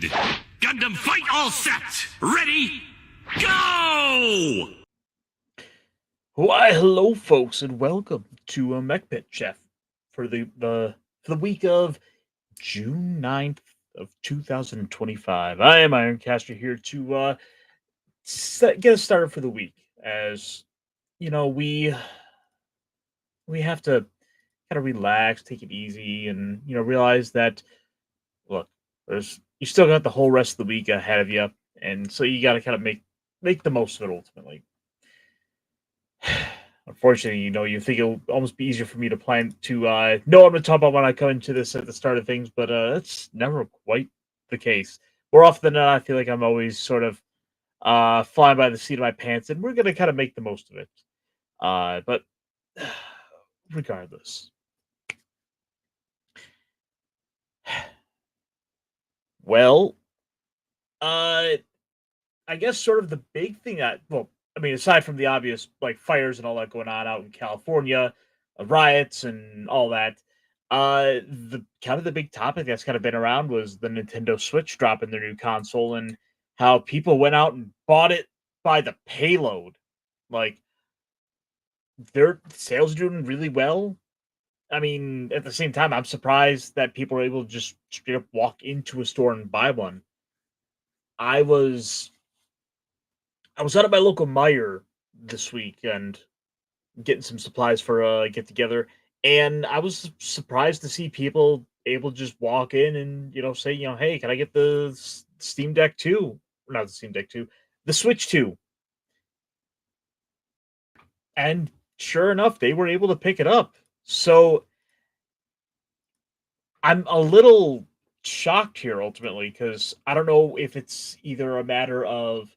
Gundam fight all set! Ready, go! Why, hello, folks, and welcome to Mechpit Chat for the week of June 9th of 2025. I am Ironcaster here to get us started for the week. As you know, we have to kind of relax, take it easy, and realize that look, you still got the whole rest of the week ahead of you, and so you got to kind of make the most of it ultimately. Unfortunately, you think it'll almost be easier for me to plan to know what I'm going to talk about when I come into this at the start of things, but that's never quite the case. More often than not, I feel like I'm always sort of flying by the seat of my pants, and we're going to kind of make the most of it. But regardless, well, I guess sort of the big thing aside from the obvious like fires and all that going on out in California, riots and all that, the kind of the big topic that's kind of been around was the Nintendo Switch dropping their new console and how people went out and bought it by the payload. Like their sales are doing really well. I mean, at the same time, I'm surprised that people are able to just straight up walk into a store and buy one. I was out at my local Meijer this week and getting some supplies for a get together, and I was surprised to see people able to just walk in and say, hey, can I get the Steam Deck 2? Or not the Steam Deck 2, the Switch 2. And sure enough, they were able to pick it up. So I'm a little shocked here ultimately because I don't know if it's either a matter of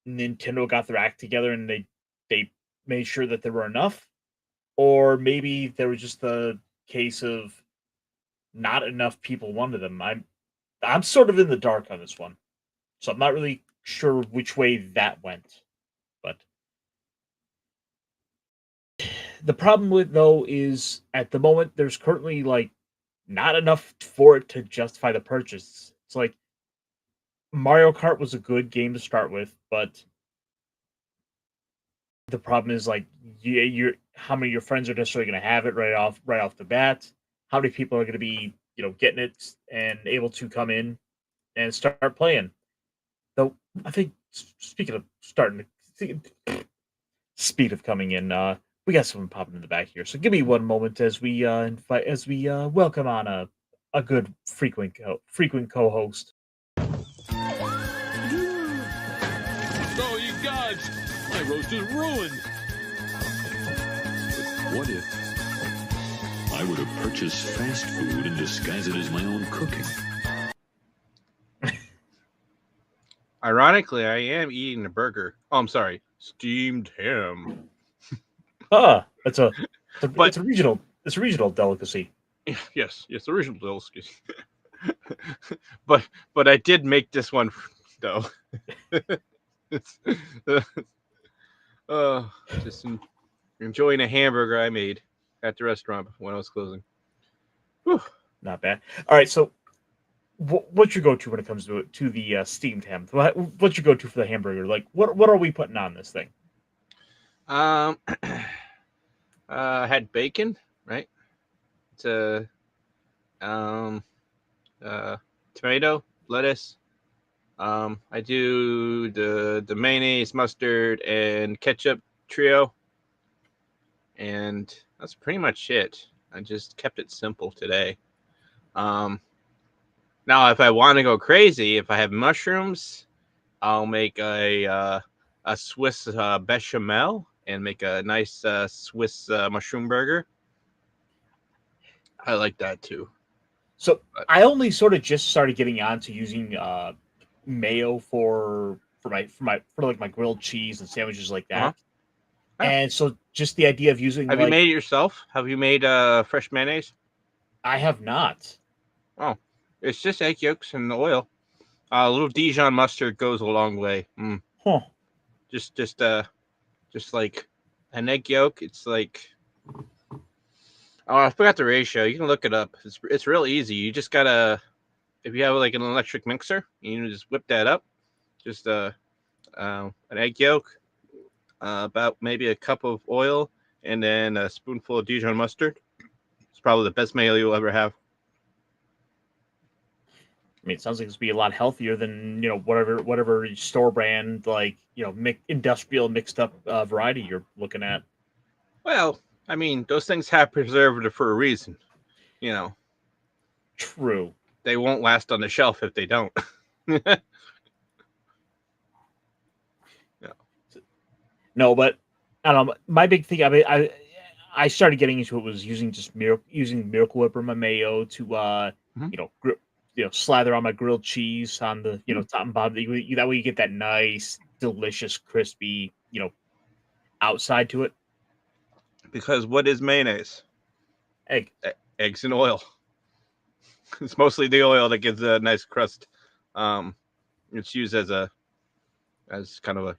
Nintendo got their act together and they made sure that there were enough, or maybe there was just the case of not enough people wanted them. I'm sort of in the dark on this one, so I'm not really sure which way that went. But the problem with though is at the moment there's currently like not enough for it to justify the purchase. It's like Mario Kart was a good game to start with, but the problem is like you're how many of your friends are necessarily going to have it right off the bat? How many people are going to be getting it and able to come in and start playing? Though I think speaking of speed of coming in, we got someone popping in the back here. So give me one moment as we welcome on a good frequent co-host. Oh, you gods! My roast is ruined! What if I were to purchase fast food and disguise it as my own cooking? Ironically, I am eating a burger. Oh, I'm sorry. Steamed ham. It's a regional delicacy. Yes, original delicacy. but I did make this one though. Just enjoying a hamburger I made at the restaurant when I was closing. Whew. Not bad. All right, so what's your go-to when it comes to the steamed ham? What's your go-to for the hamburger? Like, what are we putting on this thing? I had bacon, right? It's tomato, lettuce. I do the mayonnaise, mustard, and ketchup trio, and that's pretty much it. I just kept it simple today. Now, if I want to go crazy, if I have mushrooms, I'll make a Swiss bechamel and make a nice Swiss mushroom burger. I like that too. So I only sort of just started getting on to using mayo for my grilled cheese and sandwiches like that. Uh-huh. Yeah. And so just the idea of using Have you made it yourself? Have you made fresh mayonnaise? I have not. Oh, it's just egg yolks and oil. A little Dijon mustard goes a long way. Huh. Just like an egg yolk. It's like, oh, I forgot the ratio. You can look it up. It's real easy. You just gotta if you have like an electric mixer, you just whip that up. Just an egg yolk, about maybe a cup of oil, and then a spoonful of Dijon mustard. It's probably the best mayo you'll ever have. I mean, it sounds like it's be a lot healthier than whatever store brand like industrial mixed up variety you're looking at. Well, I mean, those things have preservative for a reason. You know, True. they won't last on the shelf if they don't. No, but I don't know. My big thing, I mean, I started getting into it was using using Miracle Whip or my mayo to Mhm. slather on my grilled cheese on the top and bottom. That way you get that nice, delicious, crispy outside to it. Because what is mayonnaise? Egg. Eggs and oil. It's mostly the oil that gives a nice crust. It's used as kind of a.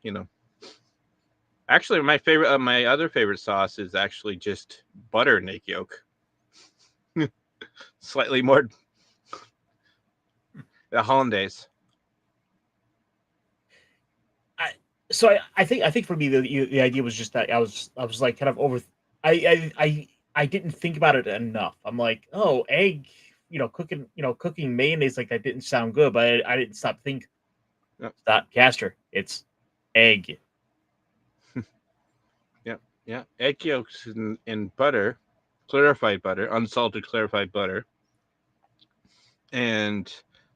Actually, my other favorite sauce is actually just butter and egg yolk. Slightly more the hollandaise. I think for me the idea was just that I was like kind of over. I didn't think about it enough. I'm like, oh, egg, cooking mayonnaise like that didn't sound good, but I didn't stop thinking. Yep. Stop, Caster. It's egg. Yeah. Egg yolks and butter, clarified butter, unsalted clarified butter, and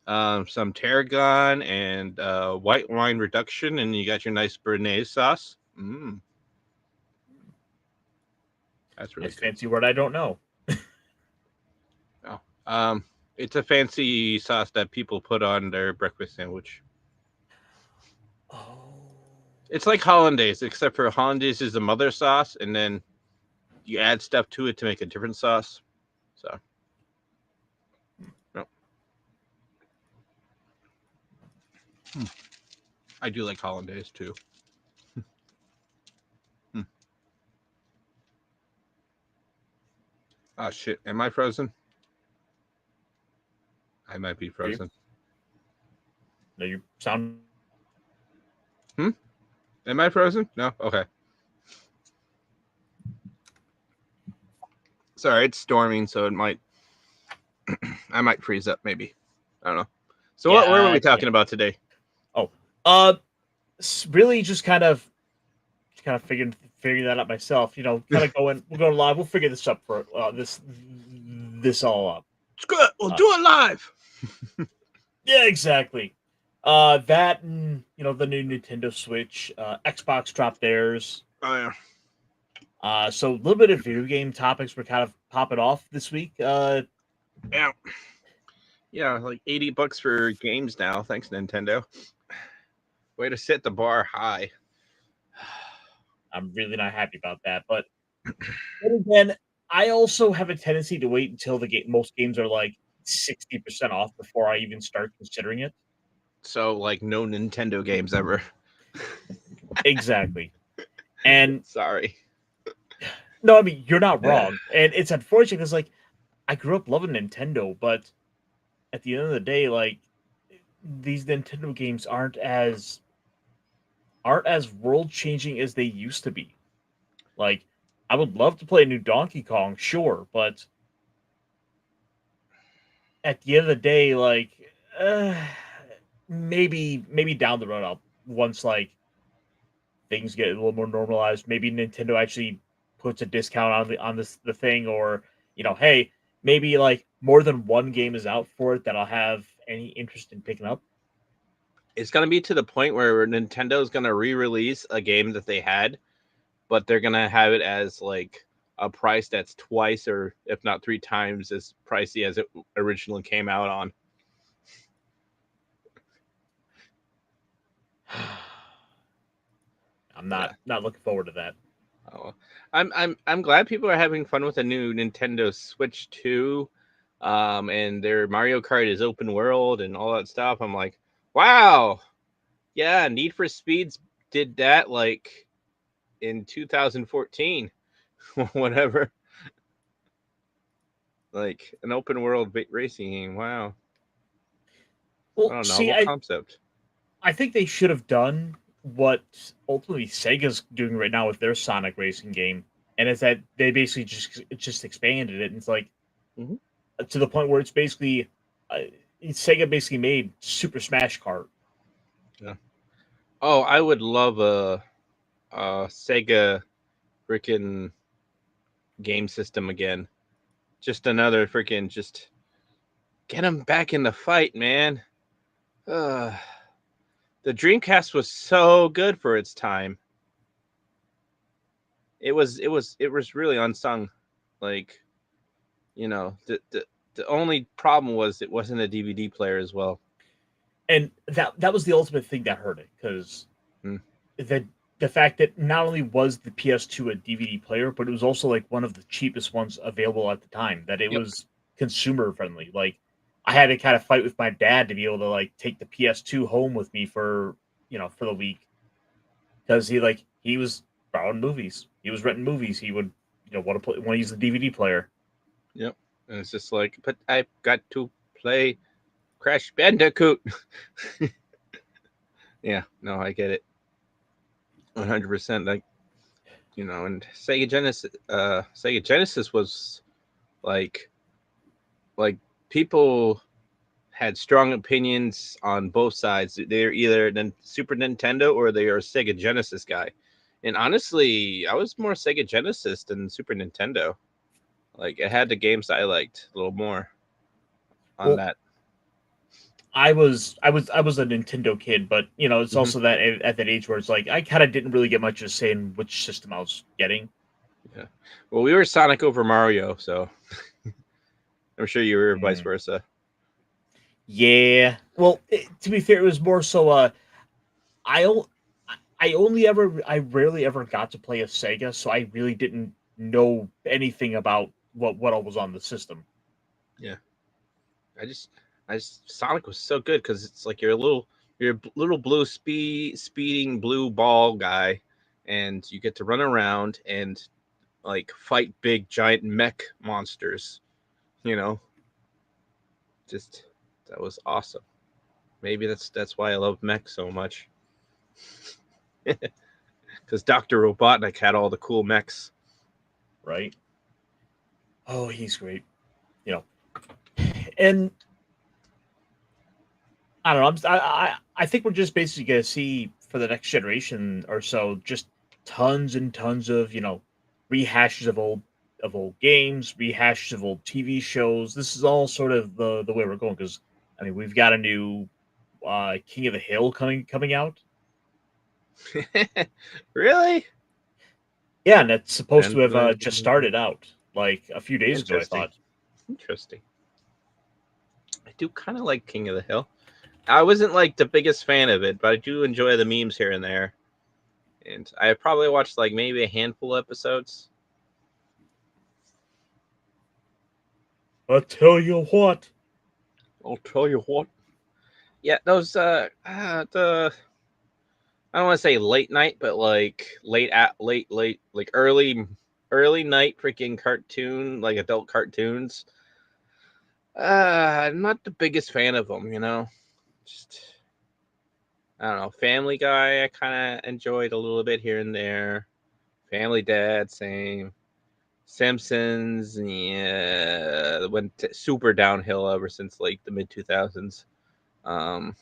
some tarragon and white wine reduction, and you got your nice béarnaise sauce. That's really Nice good. fancy word I don't know. Oh, it's a fancy sauce that people put on their breakfast sandwich. Oh. It's like hollandaise, except for hollandaise is the mother sauce, and then you add stuff to it to make a different sauce. So, no. I do like hollandaise too. Oh shit! Am I frozen? I might be frozen. No, you sound. Am I frozen? No. Okay. Sorry, it's storming, so it might. I might freeze up, maybe. I don't know. So, what were we talking about today? Oh, really, just kind of figuring that out myself. Kind of we'll go live. We'll figure this up for this all up. It's good. We'll do it live. Yeah, exactly. That and the new Nintendo Switch, Xbox dropped theirs. Oh yeah. So a little bit of video game topics were kind of popping off this week. Yeah. Yeah, like $80 for games now. Thanks, Nintendo. Way to set the bar high. I'm really not happy about that, but then again, I also have a tendency to wait until most games are like 60% off before I even start considering it. So, like, no Nintendo games ever. Exactly. And sorry. No, I mean, you're not wrong. And it's unfortunate because, like, I grew up loving Nintendo, but at the end of the day, like, these Nintendo games aren't as world changing as they used to be. Like, I would love to play a new Donkey Kong, sure, but at the end of the day, like, maybe down the road, once like things get a little more normalized, maybe Nintendo actually puts a discount on the thing, or hey, maybe like more than one game is out for it that I'll have any interest in picking up. It's gonna be to the point where Nintendo's gonna re-release a game that they had, but they're gonna have it as like a price that's twice or if not 3 times as pricey as it originally came out on. I'm not looking forward to that. Oh, I'm glad people are having fun with the new Nintendo Switch 2, and their Mario Kart is open world and all that stuff. I'm like, wow, yeah, Need for Speeds did that like in 2014, whatever. Like an open world racing game. Wow. Well, don't know, see, novel concept. I think they should have done what ultimately Sega's doing right now with their Sonic racing game, and it's that they basically just expanded it, and it's like Mhm. to the point where it's basically uh, Sega basically made Super Smash Kart. Yeah. Oh, I would love a Sega freaking game system again. Just another freaking just get them back in the fight, man. Uh, the Dreamcast was so good for its time. It was really unsung. Like, the only problem was it wasn't a DVD player as well. And that was the ultimate thing that hurt it, because Hmm. the fact that not only was the PS2 a DVD player, but it was also like one of the cheapest ones available at the time. That it Yep. was consumer friendly. Like I had to kind of fight with my dad to be able to like take the PS2 home with me for for the week, because he was borrowing movies, he was renting movies, he would want to use the DVD player. Yep. And it's just like, but I've got to play Crash Bandicoot. Yeah, no, I get it. 100%. Like, and Sega Genesis was like like people had strong opinions on both sides. They're either Super Nintendo or they are a Sega Genesis guy. And honestly, I was more Sega Genesis than Super Nintendo. Like, it had the games I liked a little more on Well, that. I was a Nintendo kid, but it's Mhm. also that at that age where it's like I kind of didn't really get much of a say in which system I was getting. Yeah. Well, we were Sonic over Mario, so I'm sure you were vice Mm. versa. Yeah. Well, to be fair, it was more so. I o- I rarely ever got to play a Sega, so I really didn't know anything about what all was on the system. Yeah. I just, Sonic was so good because it's like you're a little blue speeding blue ball guy, and you get to run around and like fight big giant mech monsters. You know, just that was awesome. Maybe that's why I love mech so much, because Doctor Robotnik had all the cool mechs. Right? Oh, he's great. You know, and I don't know. I think we're just basically gonna see for the next generation or so just tons and tons of rehashes of old games, rehashes of old TV shows. This is all sort of the way we're going, because I mean we've got a new King of the Hill coming out. Really? Yeah, and it's supposed to And have just started out like a few days ago, I interesting, thought. interesting. I do kind of like King of the Hill. I wasn't like the biggest fan of it, but I do enjoy the memes here and there. And I probably watched like maybe a handful of episodes. I tell you what. I'll tell you what. Yeah, those the I don't want to say late night, but like late like early night freaking cartoon, like adult cartoons. I'm not the biggest fan of them. Just I don't know. Family Guy, I kind of enjoyed a little bit here and there. Family Dad, same. Simpsons, yeah, went super downhill ever since like the mid 2000s. Um,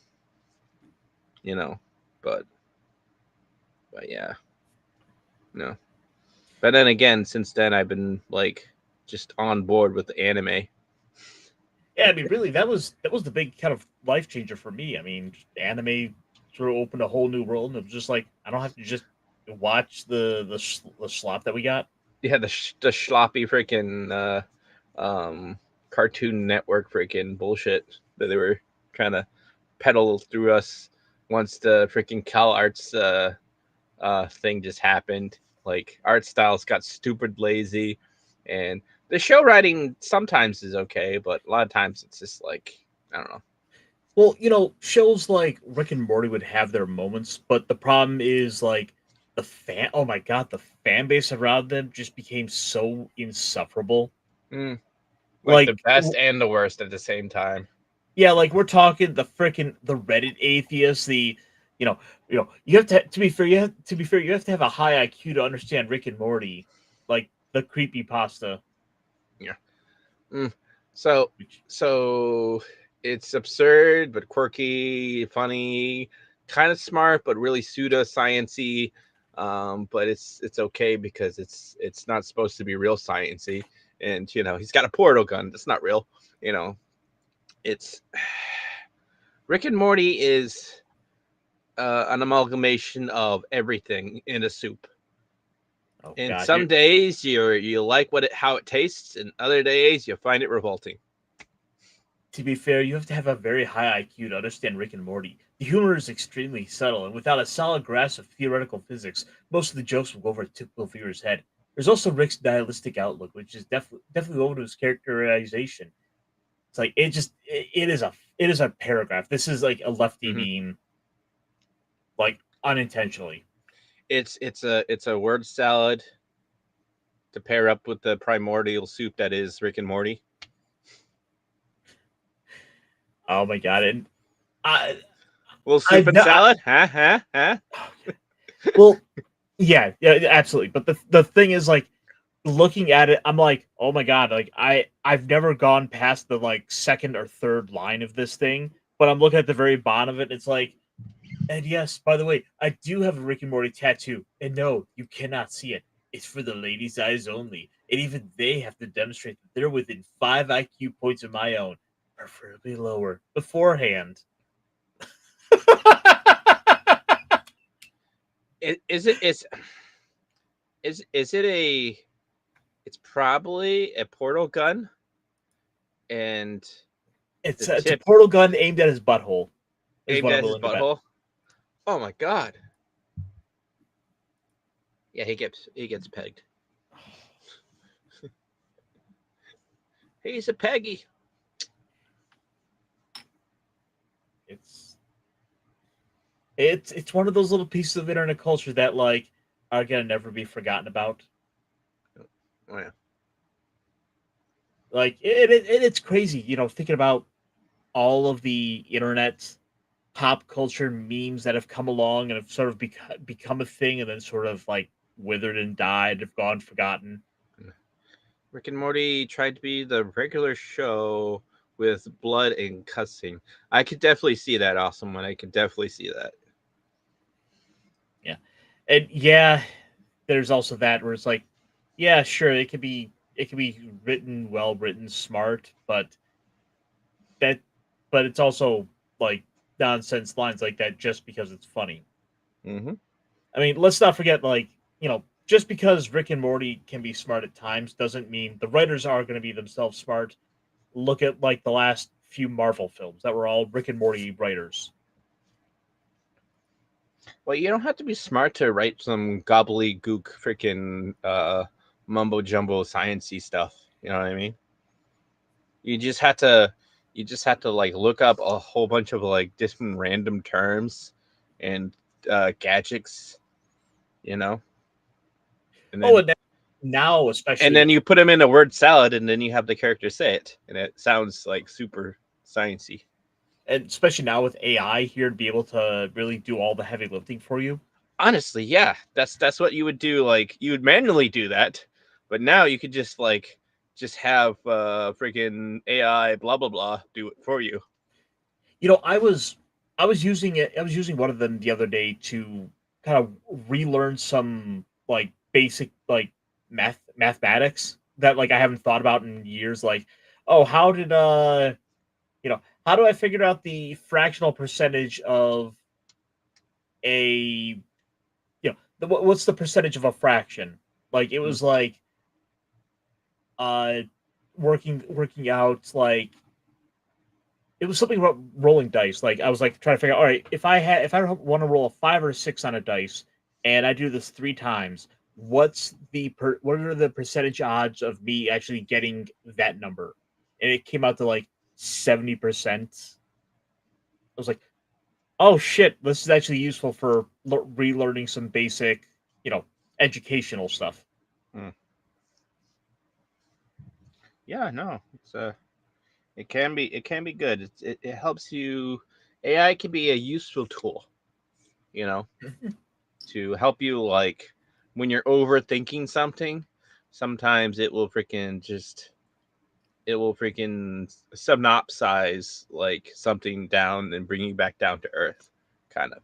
you know, but yeah, no. But then again, since then I've been like just on board with the anime. Yeah, I mean, really, that was the big kind of life changer for me. I mean, anime sort of opened a whole new world, and it was just like I don't have to just watch the slop that we got. Yeah, the sloppy freaking Cartoon Network freaking bullshit that they were trying to peddle through us once the freaking Cal Arts thing just happened. Like, art styles got stupid lazy, and the show writing sometimes is okay, but a lot of times it's just like, I don't know. Well, shows like Rick and Morty would have their moments, but the problem is like the fan. Oh my god, the fan base around them just became so insufferable. Mm, like the Like, best and the worst at the same time. Yeah, like we're talking the Reddit atheists, you have to be fair, you have to have a high IQ to understand Rick and Morty, like the creepy pasta. Yeah. So Which, so it's absurd but quirky, funny, kind of smart but really pseudo sciency. But it's okay because it's not supposed to be real sciency. And he's got a portal gun. That's not real. You know, it's Rick and Morty is an amalgamation of everything in a soup. oh And god, some days you like how it tastes, and other days you find it revolting. to be fair, you have to have a very high IQ to understand Rick and Morty. The humor is extremely subtle, and without a solid grasp of theoretical physics, most of the jokes will go over a typical viewer's head. There's also Rick's nihilistic outlook, which is definitely over to his characterization. It's like it is a paragraph. This is like a lefty Mhm. meme, like unintentionally. It's a word salad to pair up with the primordial soup that is Rick and Morty. Oh my god! And I Well, soup I've and no, I, salad, huh? well, yeah, absolutely. But the thing is, like, looking at it, I'm like, oh my god! Like I've never gone past the like second or third line of this thing, but I'm looking at the very bottom of it. It's like, and yes, by the way, I do have a Rick and Morty tattoo, and no, you cannot see it. It's for the ladies' eyes only, and even they have to demonstrate that they're within 5 IQ points of my own, preferably lower, beforehand. Is it is it a? It's probably a portal gun, and the It's a tip portal gun aimed at his butthole, is aimed what I'm at his willing to bet. butthole. Oh my god! Yeah, he gets pegged. He's a Peggy. It's it's one of those little pieces of internet culture that like are gonna never be forgotten about. Oh, yeah. Like it's crazy, thinking about all of the internet pop culture memes that have come along and have sort of become a thing and then sort of like withered and died, have gone forgotten. Rick and Morty tried to be the regular show with blood and cussing. I could definitely see that, awesome one. I could definitely see that. Yeah. And yeah, there's also that where it's like, yeah, sure, it can be written, well written, smart, that but it's also like nonsense lines like that just because it's funny. Mm-hmm. I mean, let's not forget, like, just because Rick and Morty can be smart at times doesn't mean the writers are going to be themselves smart. Look at like the last few Marvel films that were all Rick and Morty writers. Well, you don't have to be smart to write some gobbledygook freaking mumbo jumbo sciencey stuff. You know what I mean? You just have to like look up a whole bunch of like different random terms and gadgets, you know, and Oh, then and now and especially, then you put them in a word salad, and then you have the character say it, and it sounds like super sciencey. and especially now with AI here to be able to really do all the heavy lifting for you. Honestly, yeah, that's what you would do. Like you would manually do that, but now you could just have freaking AI blah blah blah do it for you. I was using it. I was using one of them the other day to kind of relearn some like basic like mathematics that like I haven't thought about in years. Like, oh, how do I figure out the fractional percentage of a what's the percentage of a fraction? Like it Mm. was like uh working out like it was something about rolling dice. Like I was like trying to figure out, all right, if I want to roll a 5 or 6 on a dice, and I do this 3 times, what are the percentage odds of me actually getting that number? And it came out to like 70%. I was like, oh shit, this is actually useful for relearning some basic, you know, educational stuff. Mm. Yeah, no, It can be good. It helps you. AI can be a useful tool, you know, to help you like when you're overthinking something. Sometimes it will freaking synopsize like something down and bring you back down to earth, kind of.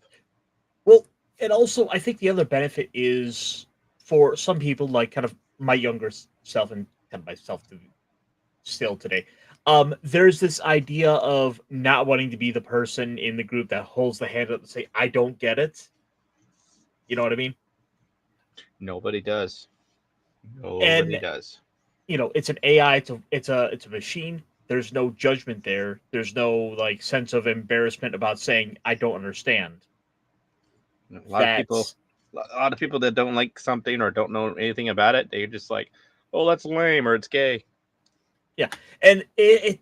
Well, and also I think the other benefit is for some people, like kind of my younger self and kind of myself to still today. There's this idea of not wanting to be the person in the group that holds the hand up and say, "I don't get it." You know what I mean? Nobody does. Nobody And does. it's an AI. It's a machine. There's no judgment there. There's no like sense of embarrassment about saying I don't understand. A lot of people, That's a lot of people that don't like something or don't know anything about it, they're just like, "Oh, that's lame" or "It's gay." yeah, and it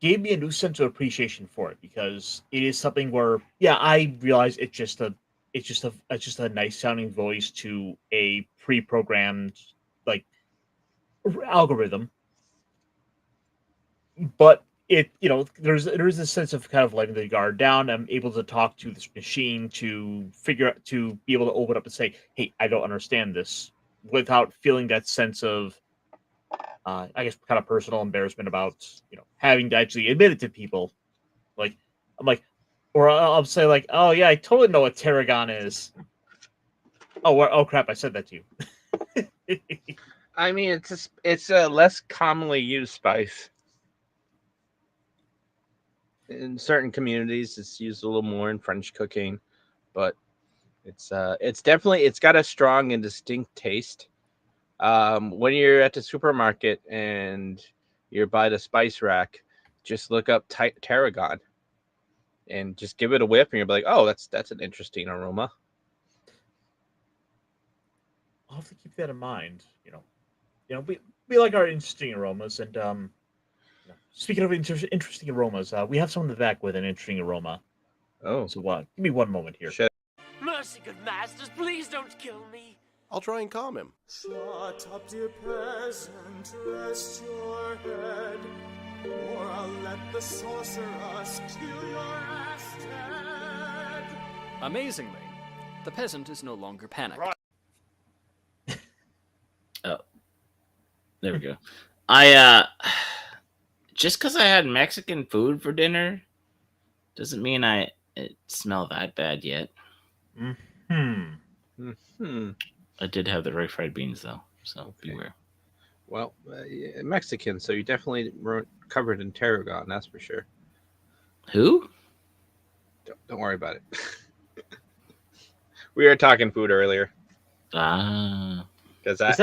gave me a new sense of appreciation for it because it is something where yeah I realize it's just a nice sounding voice to a pre-programmed like algorithm, but there's this sense of kind of letting the guard down. I'm able to talk to this machine to figure out to be able to open up and say, hey, I don't understand this, without feeling that sense of I guess kind of personal embarrassment about having to actually admit it to people. Like I'm like, or I'll say like, oh yeah, I totally know what tarragon is. Oh crap, I said that to you. I mean, it's a less commonly used spice in certain communities. It's used a little more in French cooking, but it's definitely it's got a strong and distinct taste. When you're at the supermarket and you're by the spice rack, just look up tarragon and just give it a whiff, and you'll be like, "Oh, that's an interesting aroma." I'll have to keep that in mind. We like our interesting aromas, and speaking of interesting aromas, we have someone in the back with an interesting aroma. Oh, So give me one moment here. shit! Mercy, good masters, please don't kill me. I'll try and calm him. Shut up, dear peasant, rest your head, or I'll let the sorceress kill your ass head. Amazingly, the peasant is no longer panicked. Right. Oh, there we go. I just because I had Mexican food for dinner doesn't mean it smell that bad yet. Hmm. I did have the refried beans though, so Okay. beware. Well, Mexican, so you definitely weren't covered in tarragon. That's for sure. Who? Don't worry about it. We were talking food earlier Ah, because Is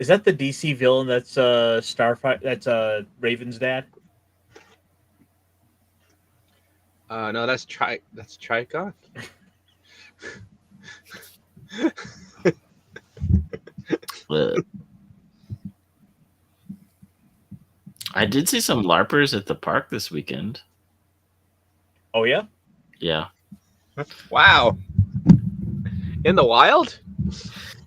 that the DC villain that's Starfire? That's Raven's dad. no, that's Tricon. but I did see some LARPers at the park this weekend. Oh yeah. Yeah. Wow. In the wild?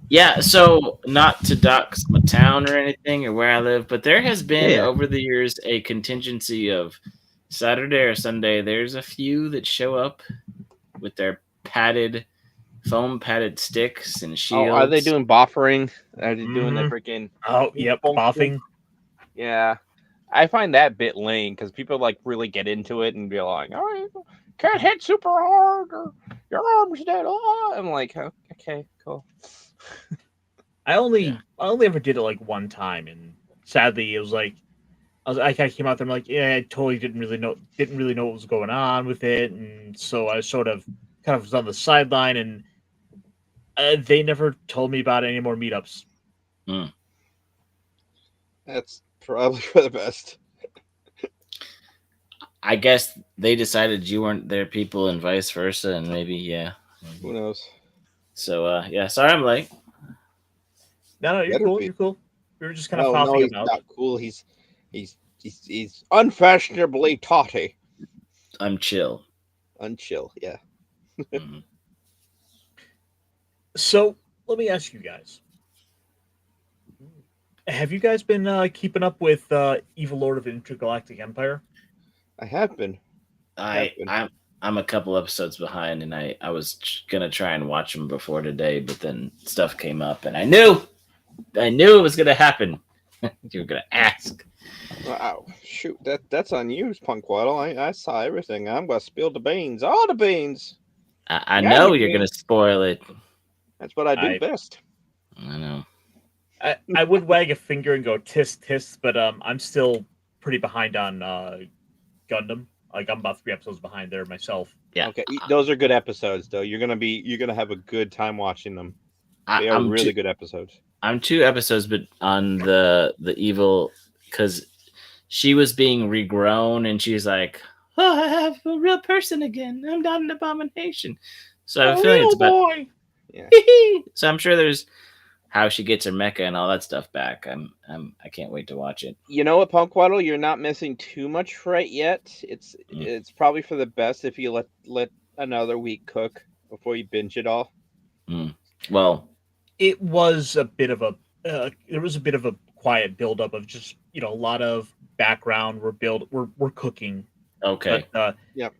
Yeah, so not to dox my town or anything or where I live, but there has been Yeah. over the years a contingency of Saturday or Sunday. There's a few that show up with their foam padded sticks and shields. Oh, are they doing buffering? Are they doing the freaking? Oh yep, boffing. Yeah, I find that bit lame because people like really get into it and be like, "Oh, you can't hit super hard, or your arm's dead." Oh, I'm like, okay, cool. I only ever did it like one time, and sadly, it was like I kind of came out there. I'm like, yeah, I totally didn't really know what was going on with it, and so I sort of kind of was on the sideline, and they never told me about any more meetups. That's probably for the best. I guess they decided you weren't their people and vice versa, and maybe. Who knows? So yeah, sorry I'm late. No, you're Better cool. be. You're cool. We were just kind of No, popping he's about. not cool. He's unfashionably tawty. I'm chill. Unchill, yeah. Mhm. So let me ask you guys: Have you guys been keeping up with Evil Lord of Intergalactic Empire? I have been. I'm a couple episodes behind, and I was gonna try and watch them before today, but then stuff came up, and I knew it was gonna happen. You were gonna ask. Wow, shoot, that's on you, Punkwaddle. I saw everything. I'm gonna spill the beans, all the beans. I Yeah, know you you're can. gonna spoil it. That's what I do I- best. I know. I would wag a finger and go tisk tisk, but I'm still pretty behind on Gundam. Like I'm about 3 episodes behind there myself. Yeah. Okay, those are good episodes, though. You're gonna have a good time watching them. They are I'm really good episodes. I'm 2 episodes, but on the evil, because she was being regrown, and she's like, "Oh, I have a real person again. I'm not an abomination." So I have a feeling it's about. boy. Yeah. So I'm sure there's how she gets her mecha and all that stuff back. I can't wait to watch it. You know what, Punkwaddle? You're not missing too much right yet. It's probably for the best if you let another week cook before you binge it all. Well, It was a bit of a there was a bit of a quiet buildup of just a lot of background. We're cooking. okay. But Yep.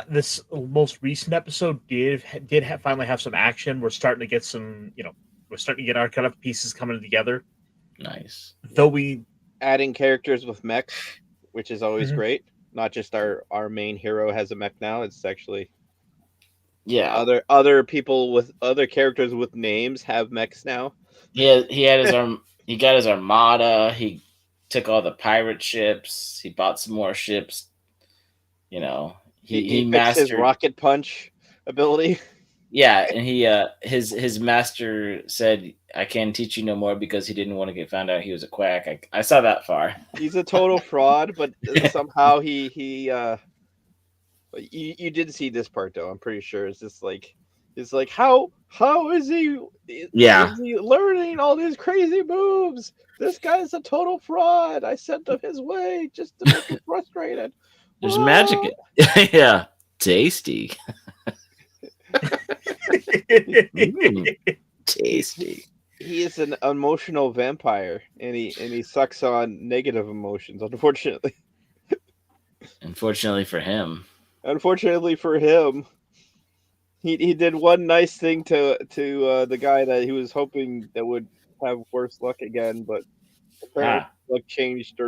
This most recent episode finally have some action. We're starting to get some, we're starting to get our kind of pieces coming together. Nice. Though we Adding characters with mechs, which is always Mhm. great. Not just our main hero has a mech now. It's actually Yeah. other people with other characters with names have mechs now. He had his he got his armada. He took all the pirate ships. He bought some more ships. You know, he fixed mastered his rocket punch ability. Yeah, and he his master said, "I can't teach you no more," because he didn't want to get found out he was a quack. I saw that far. He's a total fraud, but somehow he you did see this part though. I'm pretty sure it's like how is he Yeah. is he learning all these crazy moves? This guy's a total fraud. I sent him his way just to make him frustrated. There's What? magic. Yeah, tasty. Tasty. He is an emotional vampire, and he sucks on negative emotions. Unfortunately, Unfortunately for him. unfortunately for him, he did one nice thing to the guy that he was hoping that would have worse luck again, but apparently luck changed.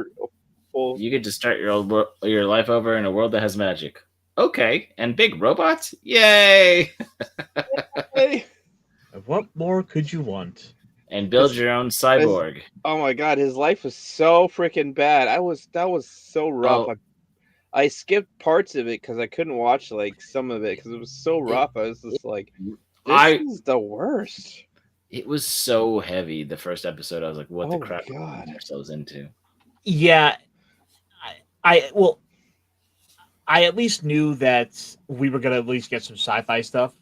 You get to start your life over in a world that has magic. Okay, and big robots? Yay! Hey. What more could you want? And build your own cyborg. Oh my god, his life was so freaking bad. That was so rough. Oh. I skipped parts of it because I couldn't watch like some of it because it was so rough. I was just like, this is the worst. It was so heavy. The first episode, I was like, "What the Oh my crap are we God. getting ourselves into?" Yeah, I at least knew that we were gonna at least get some sci-fi stuff.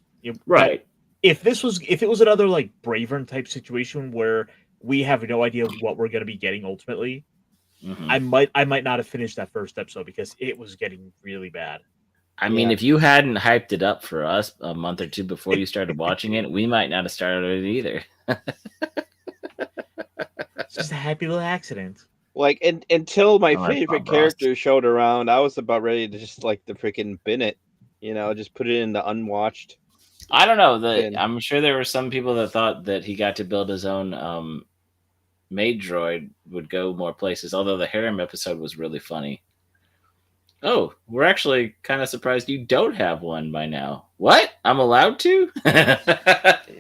Right. If it was another like Bravern type situation where we have no idea what we're gonna be getting ultimately, Mhm. I might not have finished that first episode because it was getting really bad. I mean, if you hadn't hyped it up for us a month or two before you started watching it, we might not have started it either. It's just a happy little accident. Like until my Oh, that's favorite Bob Ross. character showed around, I was about ready to just like the freaking bin it, just put it in the unwatched. I don't know. bin. I'm sure there were some people that thought that he got to build his own maid droid would go more places. Although the harem episode was really funny. Oh, we're actually kind of surprised you don't have one by now. What? I'm allowed to?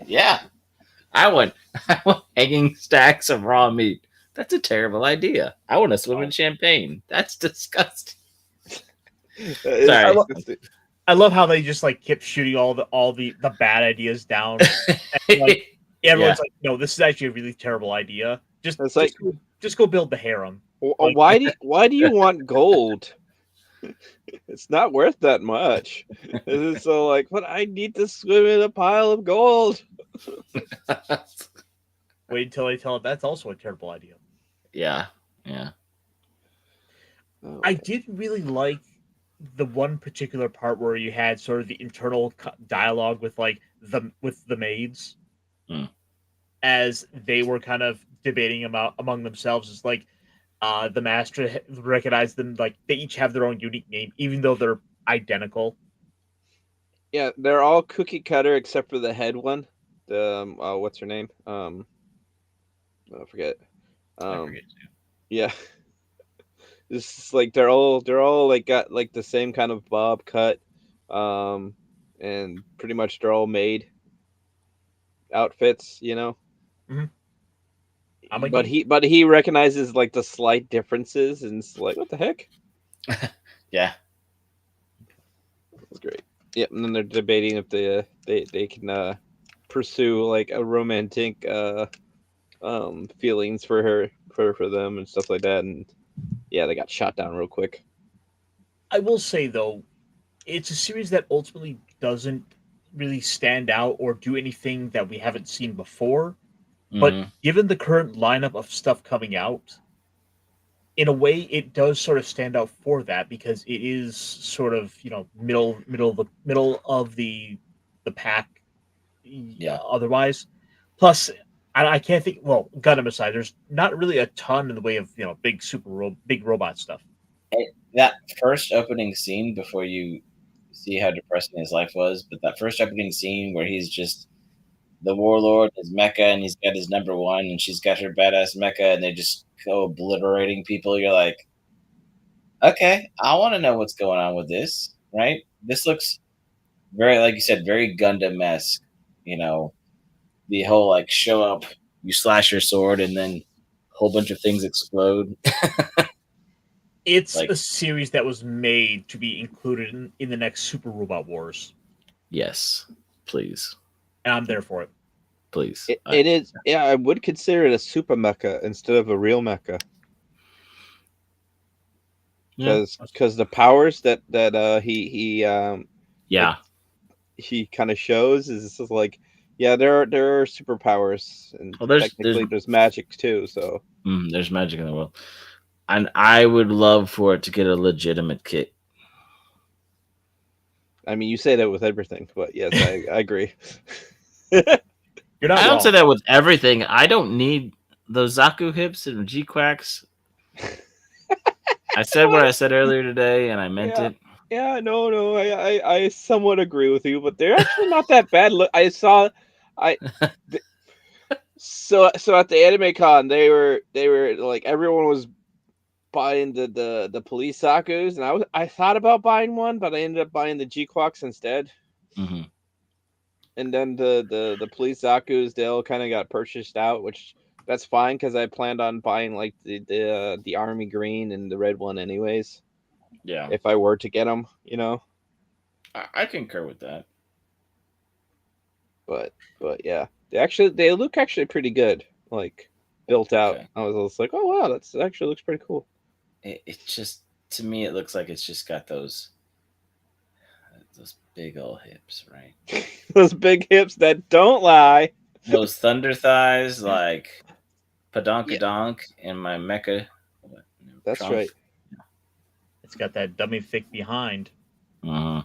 Yeah. I want hanging stacks of raw meat. That's a terrible idea. I want to swim in champagne. That's disgusting. Sorry. I love how they just like kept shooting all the bad ideas down. And, like, everyone's like, no, this is actually a really terrible idea. Just go build the harem. Why do you want gold? It's not worth that much. It's so like, but I need to swim in a pile of gold. Wait until they tell it that's also a terrible idea. Yeah. I did really like the one particular part where you had sort of the internal dialogue with like the maids, as they were kind of debating about among themselves is like the master recognized them like they each have their own unique name, even though they're identical. Yeah, they're all cookie cutter except for the head one. The what's her name? I forget. I forget too. Yeah, it's just like they're all like got like the same kind of bob cut, and pretty much they're all made outfits, you know. I'm like, But he recognizes like the slight differences, and it's like, what the heck? Yeah. That's great. Yep, and then they're debating if they can pursue like a romantic feelings for her for them and stuff like that, and yeah, they got shot down real quick. I will say though, it's a series that ultimately doesn't really stand out or do anything that we haven't seen before. But Mhm. given the current lineup of stuff coming out, in a way, it does sort of stand out for that because it is sort of middle of the pack. Yeah. Otherwise, plus I can't think. Well, Gundam aside, there's not really a ton in the way of big big robot stuff. That first opening scene before you see how depressing his life was, but that first opening scene where he's just the warlord, his mecha, and he's got his number one, and she's got her badass mecha, and they just go obliterating people. You're like, okay, I want to know what's going on with this, right? This looks very, like you said, very Gundam-esque. You know, the whole like show up, you slash your sword, and then a whole bunch of things explode. It's Like, a series that was made to be included in the next Super Robot Wars, yes, please, and I'm there for it. please. It is, yeah. I would consider it a super mecha instead of a real mecha, Yeah. because the powers that Yeah. he kind of shows is just like, yeah, there are superpowers, and Well, technically there's magic too. So there's magic in the world, and I would love for it to get a legitimate kit. I mean, you say that with everything, but yes, I agree. You're not I don't wrong. say that with everything. I don't need those Zaku hips and G quacks. I said what I said earlier today, and I meant Yeah. it. Yeah, no, I somewhat agree with you, but they're actually not that bad. Look, I so at the anime con, they were like, everyone was buying the police Sakus, and I thought about buying one, but I ended up buying the G-Quacks instead. Hmm. And then the police Zakus, they all kind of got purchased out, which that's fine because I planned on buying like the army green and the red one anyways, Yeah, if I were to get them, you know. I concur with that. But yeah, they look actually pretty good, like built out. Okay. I was like, oh wow, that actually looks pretty cool. It just, to me, it looks like it's just got those big old hips, right? Those big hips that don't lie. Those thunder thighs, like Yeah. padonkadonk in my mecha. That's trunk. right. It's got that dummy thick behind. Mhm.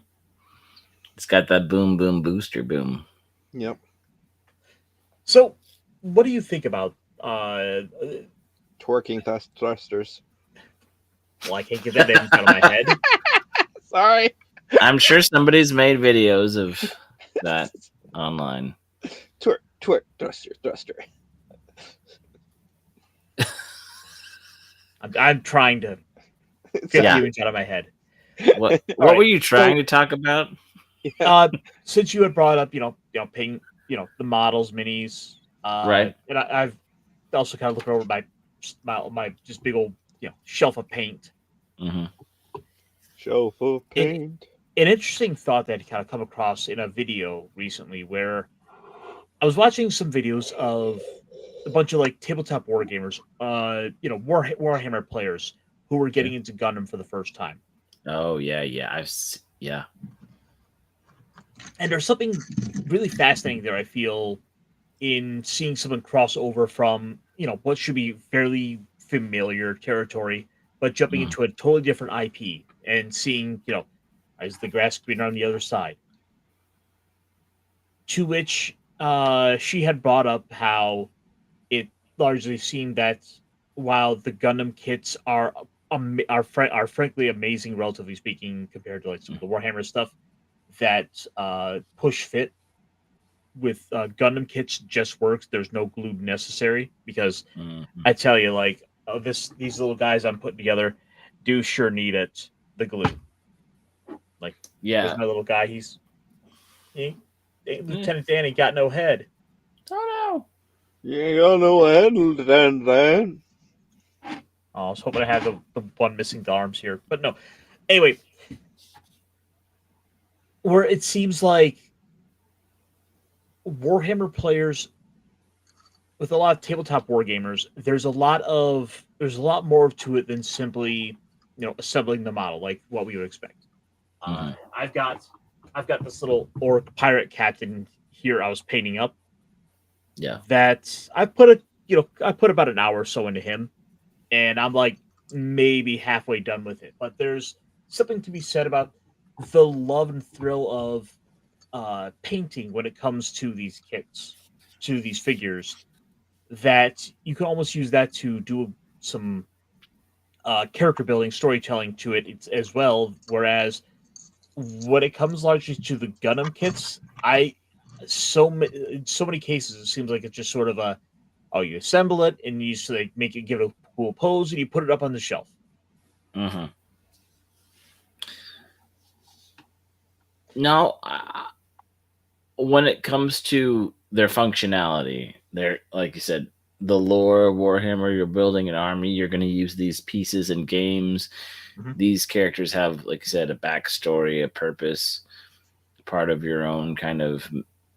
It's got that boom boom booster boom. Yep. So, what do you think about? Twerking thrusters. Well, I can't get that image out of my head. Sorry. I'm sure somebody's made videos of that online. Twerk thruster. I'm trying to get Yeah. the image out of my head. What right, were you trying to talk about? Since you had brought up, ping, the models, minis, Right. and I've also kind of looked over my just big old, shelf of paint. Hmm. Shelf of paint. An interesting thought that kind of come across in a video recently where I was watching some videos of a bunch of like tabletop war gamers, Warhammer players who were getting into Gundam for the first time. Oh yeah. Yeah. And there's something really fascinating there, I feel, in seeing someone cross over from, what should be fairly familiar territory, but jumping into a totally different IP and seeing, is the grass greener on the other side? To which she had brought up how it largely seen that while the Gundam kits are frankly amazing, relatively speaking, compared to like some of the Warhammer stuff, that push fit with Gundam kits just works. There's no glue necessary because Mhm. I tell you, like these little guys I'm putting together do sure need the glue. Like, Yeah. there's my little guy. Lieutenant Dan ain't got no head. Oh You ain't got no handle then. Oh, I was hoping I had the one missing the arms here, but no. Anyway, where it seems like Warhammer players with a lot of tabletop war gamers, there's a lot more to it than simply assembling the model like what we would expect. Mhm. I've got this little orc pirate captain here I was painting up yeah. that I put about an hour or so into him, and I'm like maybe halfway done with it. But there's something to be said about the love and thrill of painting when it comes to these kits, to these figures, that you can almost use that to do some character building, storytelling to it as well. Whereas when it comes largely to the Gundam kits, in so many cases it seems like it's just sort of you assemble it and you just like make it give it a cool pose and you put it up on the shelf. Mm-hmm. No, when it comes to their functionality, they're like you said, the lore of Warhammer. You're building an army. You're going to use these pieces in games. Mhm. These characters have, like you said, a backstory, a purpose, part of your own kind of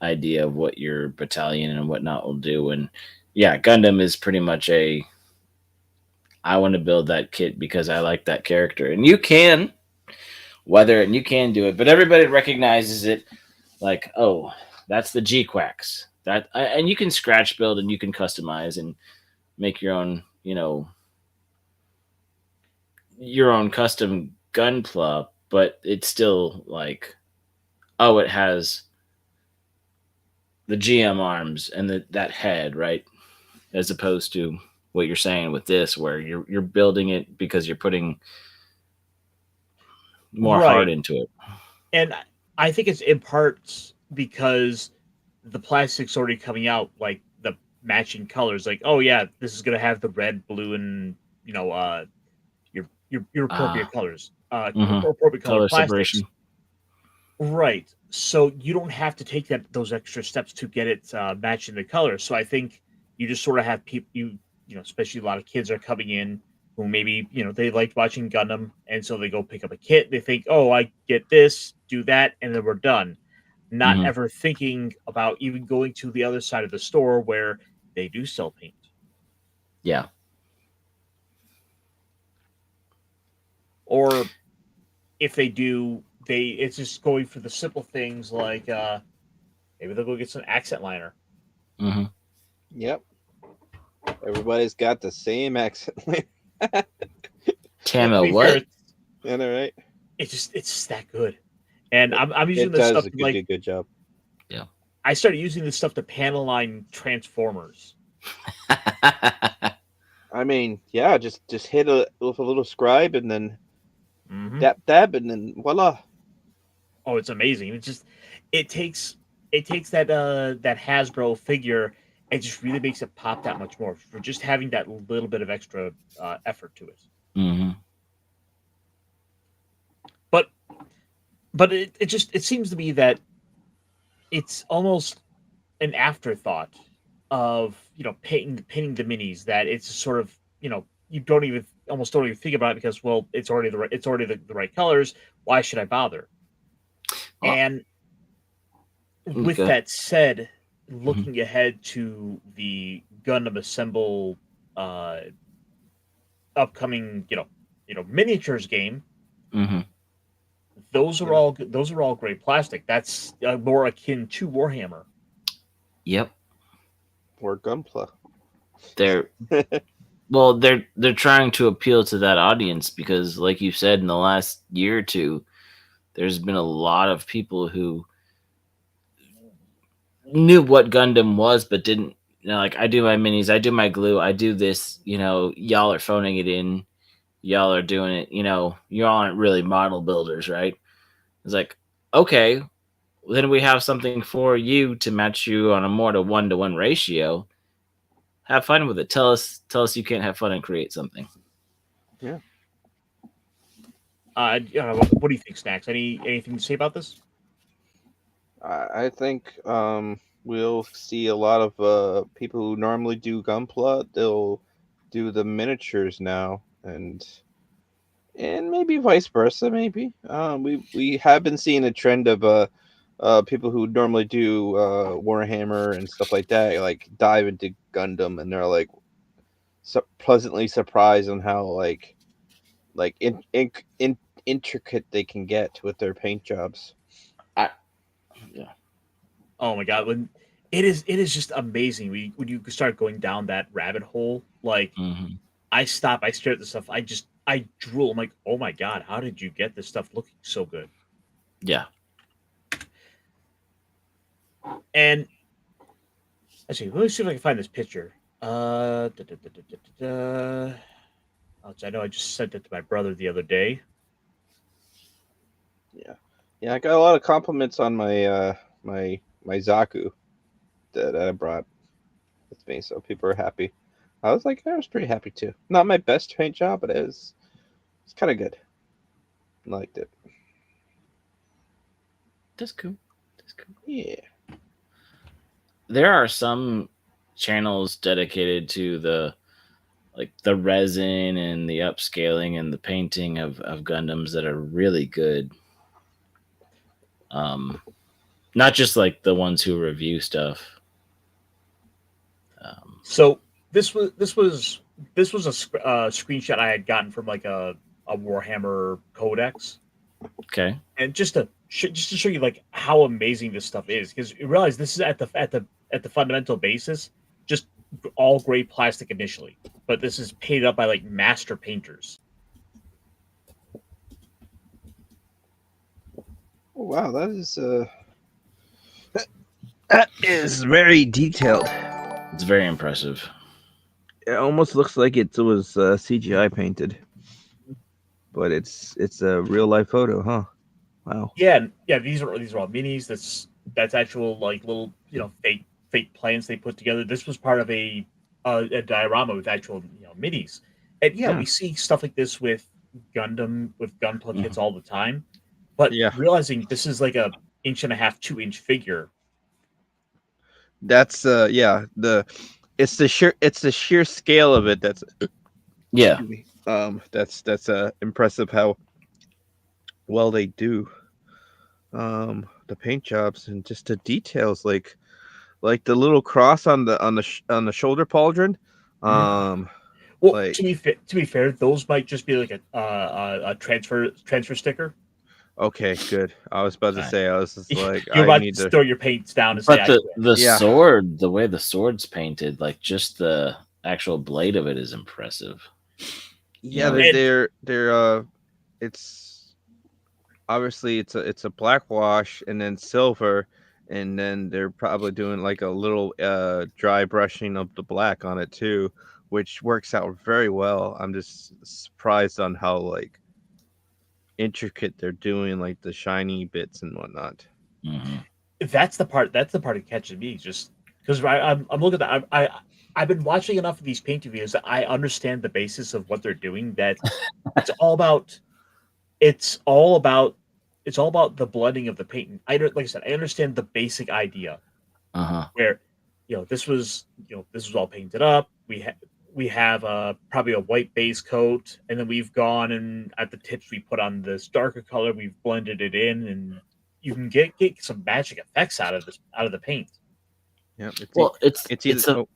idea of what your battalion and whatnot will do. And yeah, Gundam is pretty much I want to build that kit because I like that character. And you can you can do it, but everybody recognizes it like, oh, that's the G-Quacks. And you can scratch build and you can customize and make your own, your own custom Gunpla, but it's still like, oh, it has the GM arms and that head, right? As opposed to what you're saying with this, where you're building it because you're putting more heart into it. And I think it's in parts because the plastic's already coming out, like the matching colors. Like, oh yeah, this is gonna have the red, blue, and your appropriate colors, Mhm. appropriate color Color plastics. separation. Right. So you don't have to take those extra steps to get it matching the color. So I think you just sort of have people, especially a lot of kids are coming in who maybe, they liked watching Gundam. And so they go pick up a kit. They think, oh, I get this, do that, and then we're done. Not Mhm. ever thinking about even going to the other side of the store where they do sell paint. Yeah. Or if they do, it's just going for the simple things like maybe they'll go get some accent liner. Mm-hmm. Yep. Everybody's got the same accent. Tama, Be what? fair, Yeah, all right. it's just that good. And I'm using It this does stuff a to, like, good job. I started using this stuff to panel line Transformers. I mean, yeah, just hit with a little scribe and then Mhm. dab and then voila. Oh, it's amazing. It takes that that Hasbro figure and just really makes it pop that much more for just having that little bit of extra effort to it. Mm-hmm. But it seems to be that it's almost an afterthought of painting the minis, that it's sort of you don't even think about it because, well, it's already the right colors. Why should I bother? Well, And with okay. that said, looking ahead to the Gundam Assemble upcoming miniatures game, Mm-hmm. those are all great plastic. That's more akin to Warhammer. Yep. Or Gunpla. They're trying to appeal to that audience because, like you said, in the last year or two, there's been a lot of people who knew what Gundam was, but didn't like I do my minis, I do my glue, I do this. Y'all are phoning it in. Y'all are doing it. Y'all aren't really model builders, right? It's like, okay, then we have something for you to match you on a more to one ratio. Have fun with it. Tell us you can't have fun and create something. Yeah. What do you think, Snacks? Anything to say about this? I think we'll see a lot of people who normally do Gunpla. They'll do the miniatures now, and maybe vice versa. Maybe we have been seeing a trend of people who normally do Warhammer and stuff like that, like dive into Gundam, and they're like pleasantly surprised on how like intricate they can get with their paint jobs. Oh my god, when it is just amazing when you start going down that rabbit hole. Like Mm-hmm. I stop, I stare at the stuff, I drool. I'm like, oh my god, how did you get this stuff looking so good? Yeah. And actually, let me see if I can find this picture. I know I just sent it to my brother the other day. Yeah, I got a lot of compliments on my my Zaku that I brought with me, so people are happy. I was pretty happy too. Not my best paint job, but it's kind of good. I liked it. That's cool. Yeah. There are some channels dedicated to the resin and the upscaling and the painting of Gundams that are really good. Not just like the ones who review stuff. So this was a screenshot I had gotten from like a Warhammer Codex, Okay. and just to show you like how amazing this stuff is, because you realize this is at the fundamental basis, just all gray plastic initially, but this is painted up by like master painters. Oh, wow, that is very detailed. It's very impressive. It almost looks like it was CGI painted, but it's a real life photo, huh? Wow. Yeah. These are all minis. That's actual like little fake plans they put together. This was part of a diorama with actual minis, and Yeah. we see stuff like this with Gundam with Gunpla kits all the time, but realizing this is like a 1.5 to 2 inch figure. That's it's the sheer scale of it that's that's impressive how well they do the paint jobs and just the details like the little cross on the shoulder pauldron. Well, like, to be fair, those might just be like a transfer sticker. okay, good. I was about to say, I was just like, You're I about need to to. throw your paints down and But say, the Yeah. sword, the way the sword's painted, like just the actual blade of it is impressive. Yeah, know, they're it's obviously it's a black wash and then silver, and then they're probably doing like a little dry brushing of the black on it too, which works out very well. I'm just surprised on how like intricate they're doing, like the shiny bits and whatnot. Mm-hmm. that's the part that catches me, just because I'm looking at that. I've been watching enough of these paint videos that I understand the basis of what they're doing. That it's all about the blending of the paint. Like I said, I understand the basic idea Uh-huh. where this was all painted up. We have probably a white base coat, and then we've gone and at the tips we put on this darker color. We've blended it in, and you can get some magic effects out of the paint. Yeah, Well, it's either. a,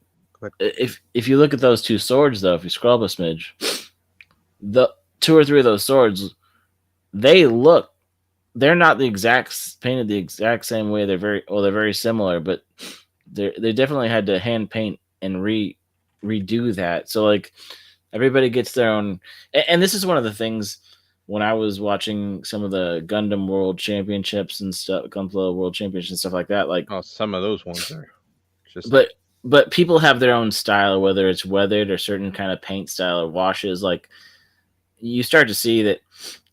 if you look at those two swords though, if you scroll up a smidge, the 2 or 3 of those swords, they're not painted the exact same way. They're very similar, but they definitely had to hand paint and redo that. So like everybody gets their own, and this is one of the things when I was watching some of the Gundam World Championships and stuff, Gunpla World Championships and stuff like that. Like, Oh, some of those ones are just. but but people have their own style, whether it's weathered or certain kind of paint style or washes. Like you start to see that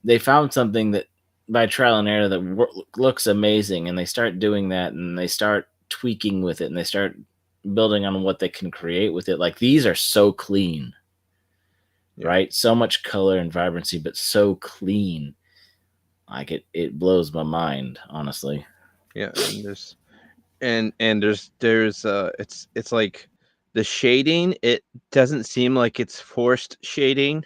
they found something that by trial and error that looks amazing, and they start doing that, and they start tweaking with it, and they start building on what they can create with it. Like these are so clean, right? So much color and vibrancy, but so clean. Like it blows my mind, honestly. Yeah, and there's it's like the shading. It doesn't seem like it's forced shading.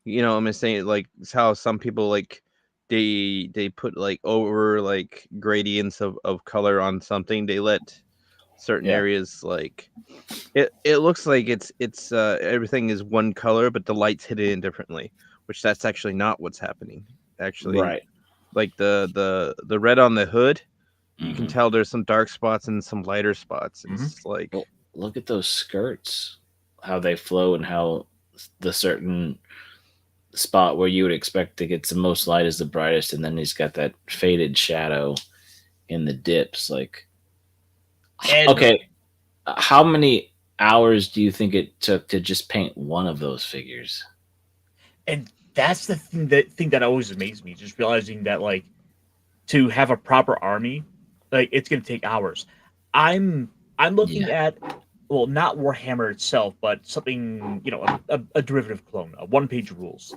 I'm saying, like, it's how some people like they put like over like gradients of color on something. They let certain areas like it looks like it's everything is one color, but the light's hitting it differently, which that's actually not what's happening. Actually, Right. like the red on the hood, you can Mhm. tell there's some dark spots and some lighter spots. It's like Well, look at those skirts, how they flow, and how the certain spot where you would expect to get the most light is the brightest, and then he's got that faded shadow in the dips. Like, And okay, how many hours do you think it took to just paint one of those figures? and that's the thing that always amazed me, just realizing that like to have a proper army, like it's gonna take hours. I'm looking Yeah. at, well, not Warhammer itself, but something, a derivative clone, a one-page rules.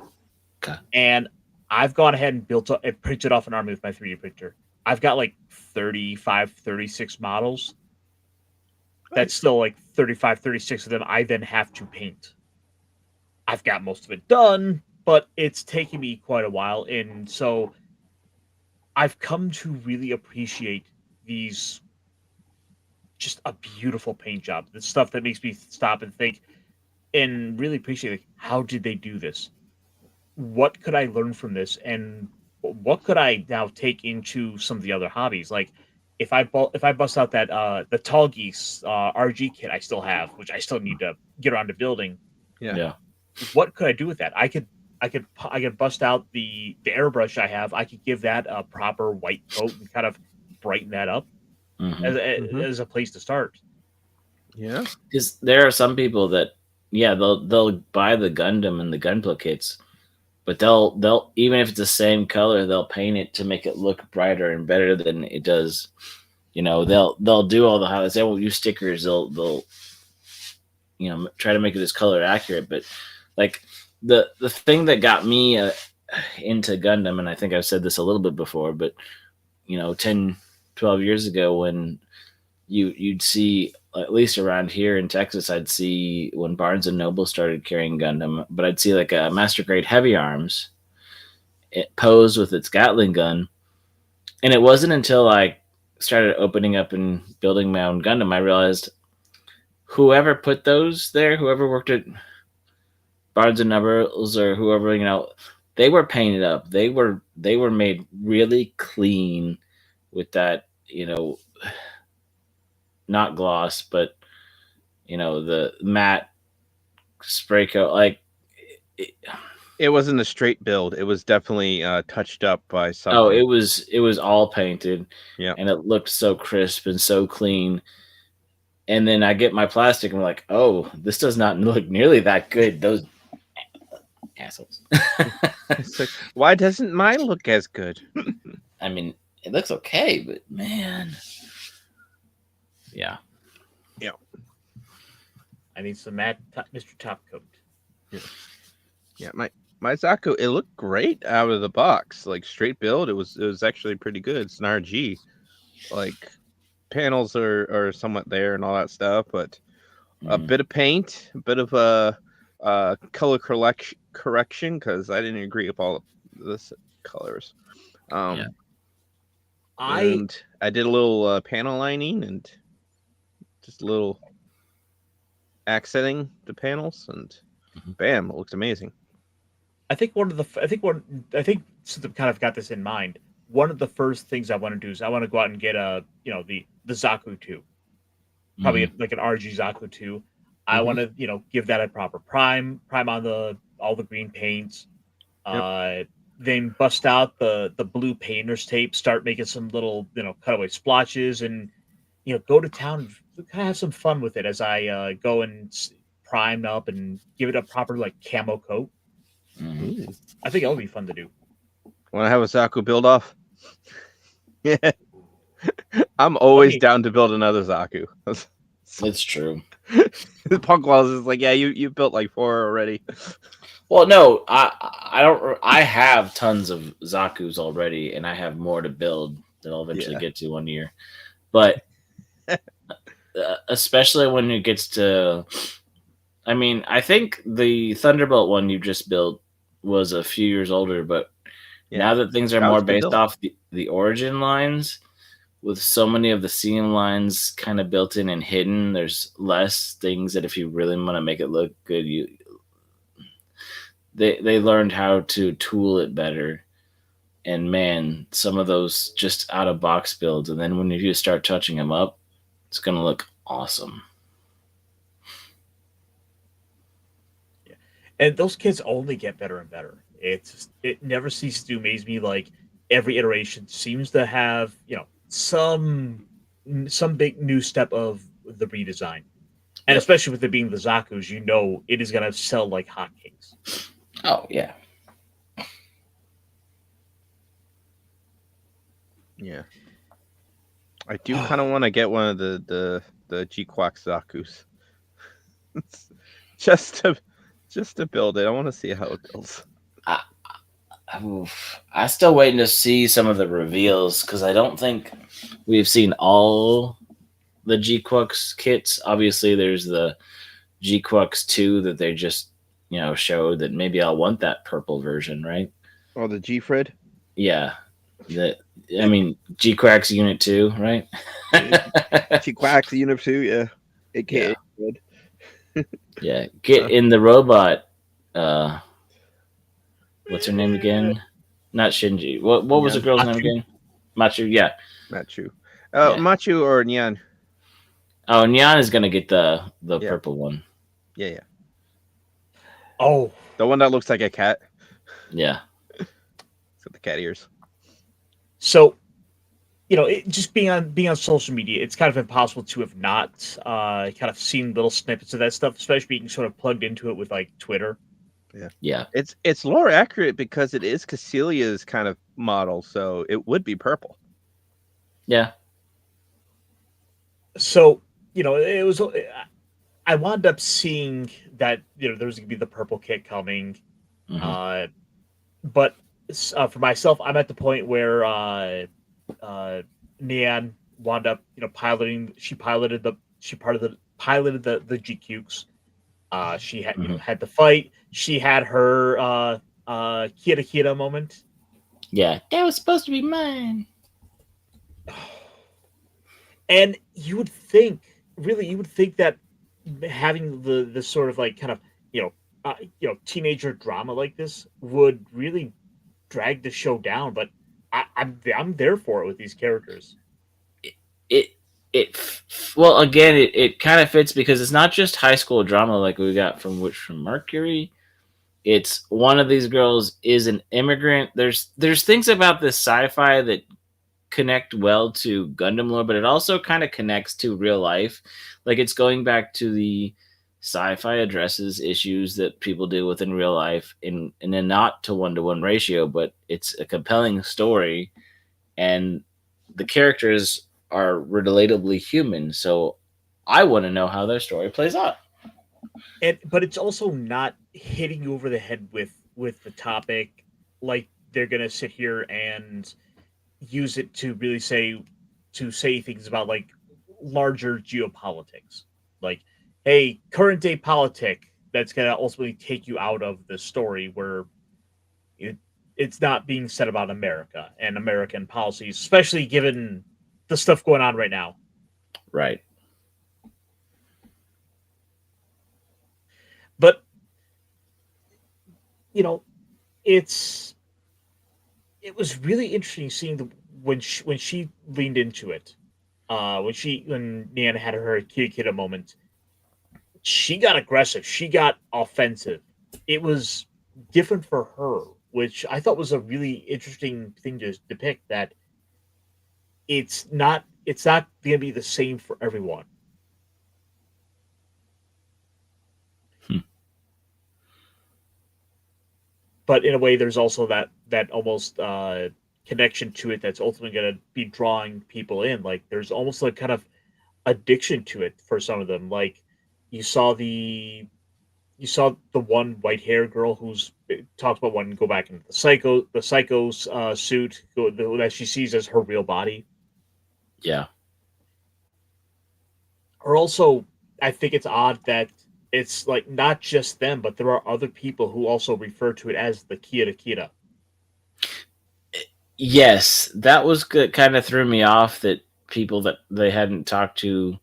Okay. And I've gone ahead and built up and printed off an army with my 3D printer. I've got like 35, 36 models. That's still like 35, 36 of them I then have to paint. I've got most of it done, but it's taken me quite a while. And so I've come to really appreciate these, just a beautiful paint job. The stuff that makes me stop and think and really appreciate, like, how did they do this? What could I learn from this? And what could I now take into some of the other hobbies? Like if I bust out that the Tall Geese RG kit I still have, which I still need to get around to building, Yeah. what could I do with that? I could bust out the airbrush I have. I could give that a proper white coat and kind of brighten that up Mhm. as a place to start. yeah. Because there are some people that, yeah, they'll buy the Gundam and the Gunpla kits, but they'll even if it's the same color, they'll paint it to make it look brighter and better than it does. They'll do all the highlights. They won't use stickers. They'll try to make it as color accurate. But like the thing that got me into Gundam, and I think I've said this a little bit before, but 10, 12 years ago when you'd see, at least around here in Texas, I'd see when Barnes and Noble started carrying Gundam, but I'd see like a Master Grade Heavy Arms, it posed with its Gatling gun. And it wasn't until I started opening up and building my own Gundam, I realized whoever put those there, whoever worked at Barnes and Nobles or whoever, they were painted up. They were made really clean with that, not gloss, but the matte spray coat. Like It wasn't a straight build. It was definitely touched up by something. oh, it was all painted. Yeah. And it looked so crisp and so clean. And then I get my plastic and I'm like, oh, this does not look nearly that good. Those assholes. It's like, why doesn't mine look as good? I mean, it looks okay, but man. Yeah. I need some matte Mr. Top Coat. Yeah, my Zaku, it looked great out of the box. Like straight build, it was actually pretty good. It's an RG. Like panels are somewhat there and all that stuff, but a bit of paint, a bit of color correction, because I didn't agree with all of this colors. Yeah. And I did a little panel lining and just a little accenting the panels, and bam, it looks amazing. I think since I've kind of got this in mind, one of the first things I want to do is I want to go out and get the Zaku 2. Probably like an RG Zaku 2. I want to, give that a proper prime on all the green paints. Then bust out the blue painter's tape, start making some little, cutaway splotches, and go to town, kind of have some fun with it as I go and prime up and give it a proper like camo coat. Mhm. I think that would be fun to do. Want to have a Zaku build off? Yeah. I'm always me- down to build another Zaku. It's true. Punkwaddle is like, yeah, you built like 4 already. Well, no, I don't. I have tons of Zaku's already, and I have more to build that I'll eventually Yeah. get to one year. But especially when it gets to, I mean, I think the Thunderbolt one you just built was a few years older, but Yeah. now that things are That was more a good based build. off the origin lines, with so many of the seam lines kind of built in and hidden, there's less things that if you really want to make it look good, they learned how to tool it better. And man, some of those just out of box builds, and then when you start touching them up, it's gonna look awesome. And those kids only get better and better. It never ceases to amaze me. Like every iteration seems to have some big new step of the redesign, and Yep. especially with it being the Zaku's, it is gonna sell like hotcakes. Oh yeah. Yeah. I do kind of want to get one of the G-Quack Zaku's. just to build it. I want to see how it builds. I'm still waiting to see some of the reveals because I don't think we've seen all the G-Quux kits. Obviously, there's the G-Quux 2 that they just showed that maybe I'll want that purple version, right? Oh, the G-Fred? Yeah. I mean, G-Quax Unit 2, right? G-Quack Unit 2, yeah. AKA Fred. Yeah. Get in the robot. What's her name again? Not Shinji. What was the girl's name again? Machu, yeah. Machu. Yeah. Machu or Nyan? Oh, Nyan is gonna get the purple one. Yeah. Oh, the one that looks like a cat. Yeah. It's got the cat ears. So, just being on social media, it's kind of impossible to have not kind of seen little snippets of that stuff, especially being sort of plugged into it with like Twitter. Yeah. It's lore accurate because it is Cassilia's kind of model, so it would be purple. Yeah. So, it was. I wound up seeing that there was going to be the purple kit coming, Mhm. but for myself, I'm at the point where Nian wound up piloting. She piloted the GQs. She had had the fight. She had her Kira moment. Yeah. That was supposed to be mine. And you would think that having the sort of like kind of teenager drama like this would really drag the show down, but I'm there for it with these characters. Well, again, it kind of fits because it's not just high school drama like we got from Mercury. It's one of these girls is an immigrant. There's things about this sci-fi that connect well to Gundam lore, but it also kind of connects to real life. Like it's going back to the sci-fi addresses issues that people deal with in real life in a not to 1-to-1 ratio, but it's a compelling story and the characters are relatably human. So I want to know how their story plays out. But it's also not hitting you over the head with the topic like they're gonna sit here and use it to really say things about like larger geopolitics, like hey, current day politic that's gonna ultimately take you out of the story where it's not being said about America and American policies, especially given the stuff going on right now. Right. But it was really interesting seeing when she leaned into it. When Nian had her Kira moment, she got aggressive. She got offensive. It was different for her, which I thought was a really interesting thing to depict. That it's not it's not going to be the same for everyone. Hmm. But in a way, there's also that almost connection to it that's ultimately going to be drawing people in. Like there's almost like kind of addiction to it for some of them. Like you saw the one white hair girl who's talks about wanting to go back into the psycho's suit that she sees as her real body. Yeah. Or also, I think it's odd that it's like not just them, but there are other people who also refer to it as the Kira Kira. Yes, that was good. Kind of threw me off that people that they hadn't talked to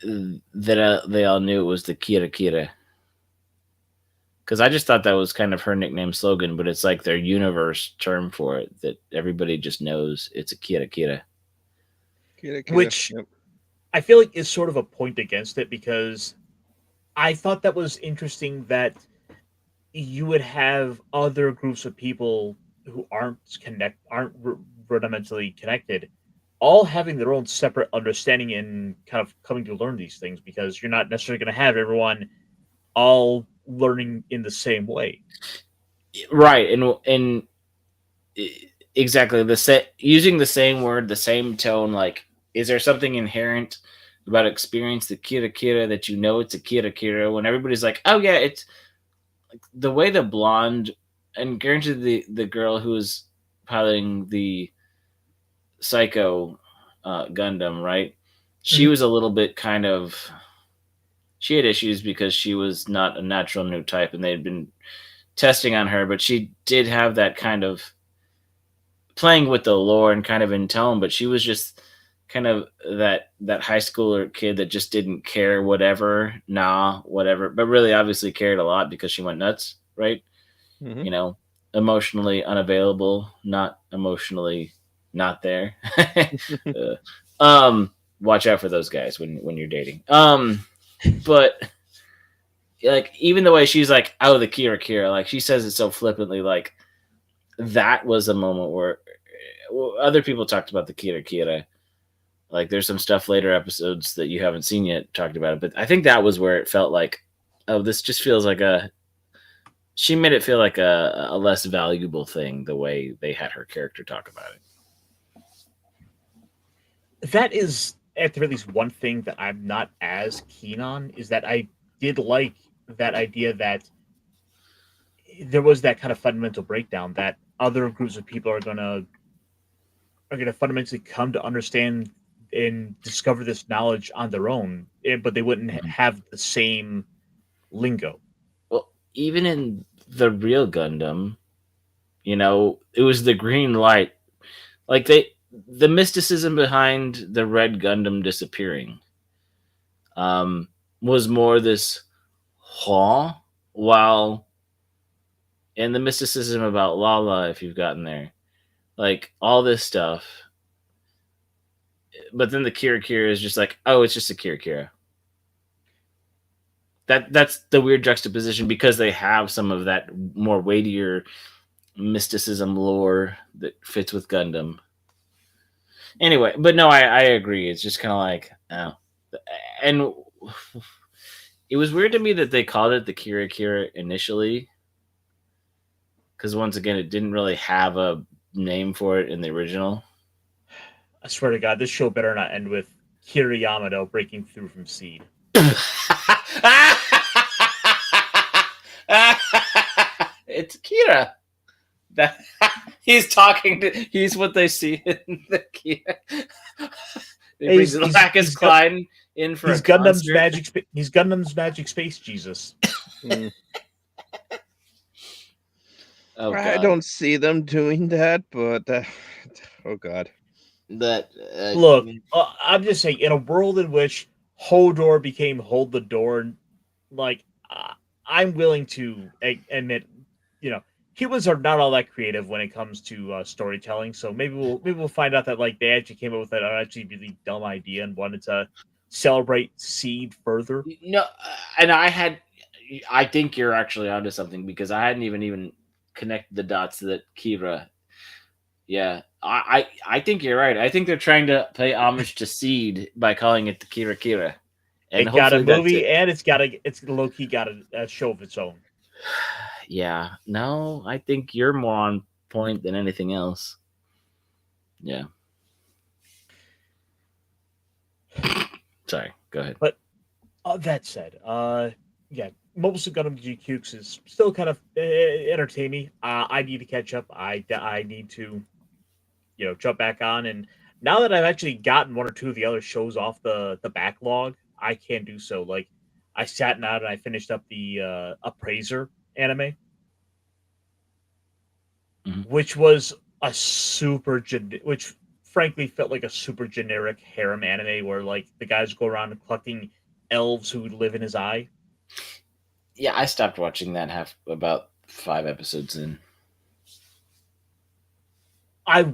that they all knew it was the Kira Kira. Because I just thought that was kind of her nickname slogan, but it's like their universe term for it that everybody just knows it's a Kira Kira. Which I feel like is sort of a point against it, because I thought that was interesting that you would have other groups of people who aren't rudimentally connected, all having their own separate understanding and kind of coming to learn these things, because you're not necessarily going to have everyone all learning in the same way. Right, and exactly using the same word, the same tone. Like, is there something inherent about experience the Kira Kira that you know it's a Kira Kira when everybody's like, oh yeah, it's like the way the blonde, and granted the girl who was piloting the Psycho Gundam, right? She was a little bit kind of, she had issues because she was not a natural new type, and they had been testing on her, but she did have that kind of playing with the lore and kind of in tone, but she was just kind of that high schooler kid that just didn't care, whatever, whatever, but really obviously cared a lot because she went nuts, right? Mhm. You know, emotionally unavailable, not emotionally not there. Watch out for those guys when you're dating. But like, even the way she's like, oh, the Kira Kira, like she says it so flippantly, like that was a moment where other people talked about the Kira Kira. Like there's some stuff later episodes that you haven't seen yet talked about it, but I think that was where it felt like, oh, this just feels like she made it feel like a less valuable thing the way they had her character talk about it. That is at the very least one thing that I'm not as keen on, is that I did like that idea that there was that kind of fundamental breakdown that other groups of people are gonna fundamentally come to understand and discover this knowledge on their own, but they wouldn't have the same lingo. Well, even in the real Gundam, it was the green light. Like the mysticism behind the red Gundam disappearing was more this while and the mysticism about Lala, if you've gotten there, like all this stuff. But then the Kira Kira is just like, oh, it's just a Kira Kira. That's the weird juxtaposition, because they have some of that more weightier mysticism lore that fits with Gundam. Anyway, but no, I agree. It's just kind of like, oh. And it was weird to me that they called it the Kira Kira initially, because once again, it didn't really have a name for it in the original. I swear to God, this show better not end with Kira Yamato breaking through from Seed. It's Kira. He's talking to. He's what they see in the Kira. They bring Lacus Klein in for he's Gundam's magic. He's Gundam's magic space Jesus. Oh, I don't see them doing that, but oh god. That look, I'm just saying, in a world in which Hodor became Hold the Door, like I'm willing to admit, humans are not all that creative when it comes to storytelling. So maybe we'll find out that like they actually came up with that actually really dumb idea and wanted to celebrate Seed further. No, and I think you're actually onto something, because I hadn't even connected the dots that Kira. Yeah, I think you're right. I think they're trying to pay homage to Seed by calling it the Kira Kira, and It got a hopefully that's movie, it. and it's low key got a show of its own. Yeah, no, I think you're more on point than anything else. Yeah. Sorry, go ahead. But that said, yeah, Mobile Suit Gundam GQs is still kind of entertain me. I need to catch up. I need to, jump back on. And now that I've actually gotten one or two of the other shows off the backlog, I can do so. Like I sat down and I finished up the Appraiser anime, Mhm. which was a which frankly felt like a super generic harem anime where like the guys go around collecting elves who live in his eye. Yeah, I stopped watching that about 5 episodes in. I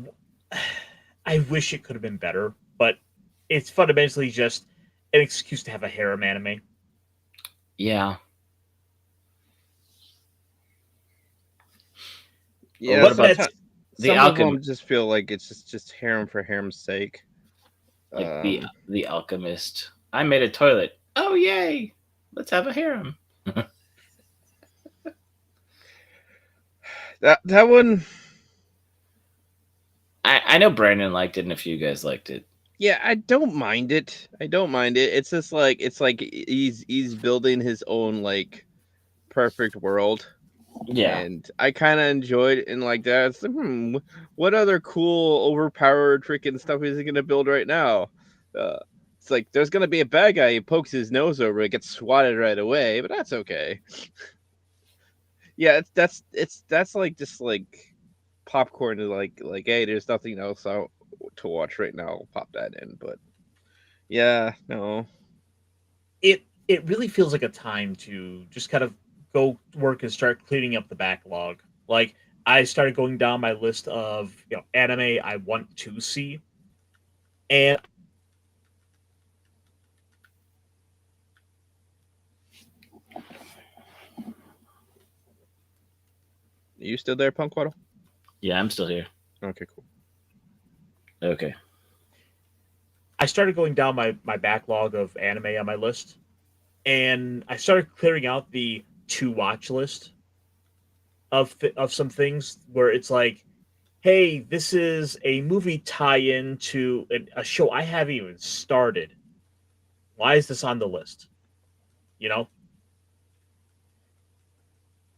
I wish it could have been better, but it's fundamentally just an excuse to have a harem anime. Yeah. Yeah, what about sometimes, the some of alchemy? them just feel like it's just harem for harem's sake. Like the alchemist. I made a toilet. Oh yay! Let's have a harem. That one. I know Brandon liked it and a few guys liked it. Yeah, I don't mind it. It's just like he's building his own like perfect world. Yeah. And I kind of enjoyed it and like that. It's like, what other cool, overpowered freaking stuff is he gonna build right now? It's like there's gonna be a bad guy. He pokes his nose over, it gets swatted right away, but that's okay. Yeah, that's like just like popcorn to like hey, there's nothing else out to watch right now. I'll pop that in, but yeah, no. It really feels like a time to just kind of go work and start cleaning up the backlog. Like I started going down my list of anime I want to see, and Are you still there, Punkwaddle? Yeah, I'm still here. Okay, cool. Okay. I started going down my backlog of anime on my list, and I started clearing out the to watch list of some things where it's like, hey, this is a movie tie-in to a show I haven't even started. Why is this on the list?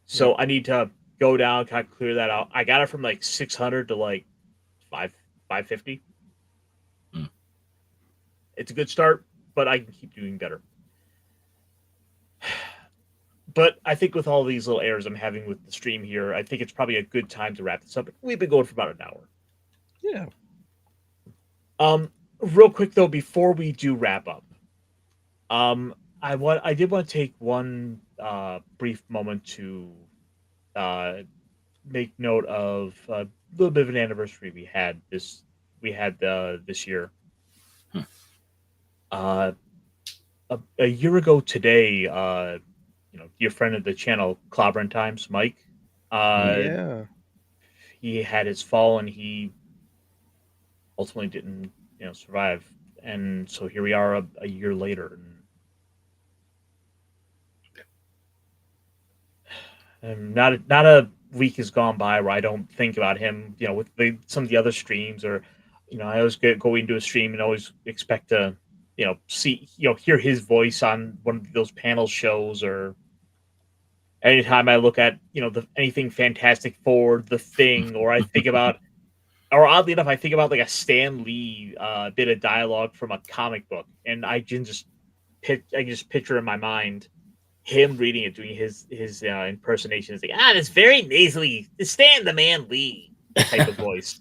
So I need to go down, kind of clear that out. I got it from like 600 to like 550. Hmm. It's a good start, but I can keep doing better. But I think with all these little errors I'm having with the stream here, I think it's probably a good time to wrap this up. We've been going for about an hour. Yeah. Real quick though, before we do wrap up, I did want to take one brief moment to make note of a little bit of an anniversary we had this year. A year ago today, your friend of the channel, Clobbering Times, Mike. Yeah. He had his fall and he ultimately didn't, survive. And so here we are a year later. And not a week has gone by where I don't think about him, with some of the other streams or, I always go into a stream and always expect to, see, hear his voice on one of those panel shows or anytime I look at, anything Fantastic Four, The Thing, or I think about, or oddly enough, I think about like a Stan Lee bit of dialogue from a comic book, and I can just picture in my mind him reading it, doing his impersonation. It's like, this very nasally Stan the Man Lee type of voice.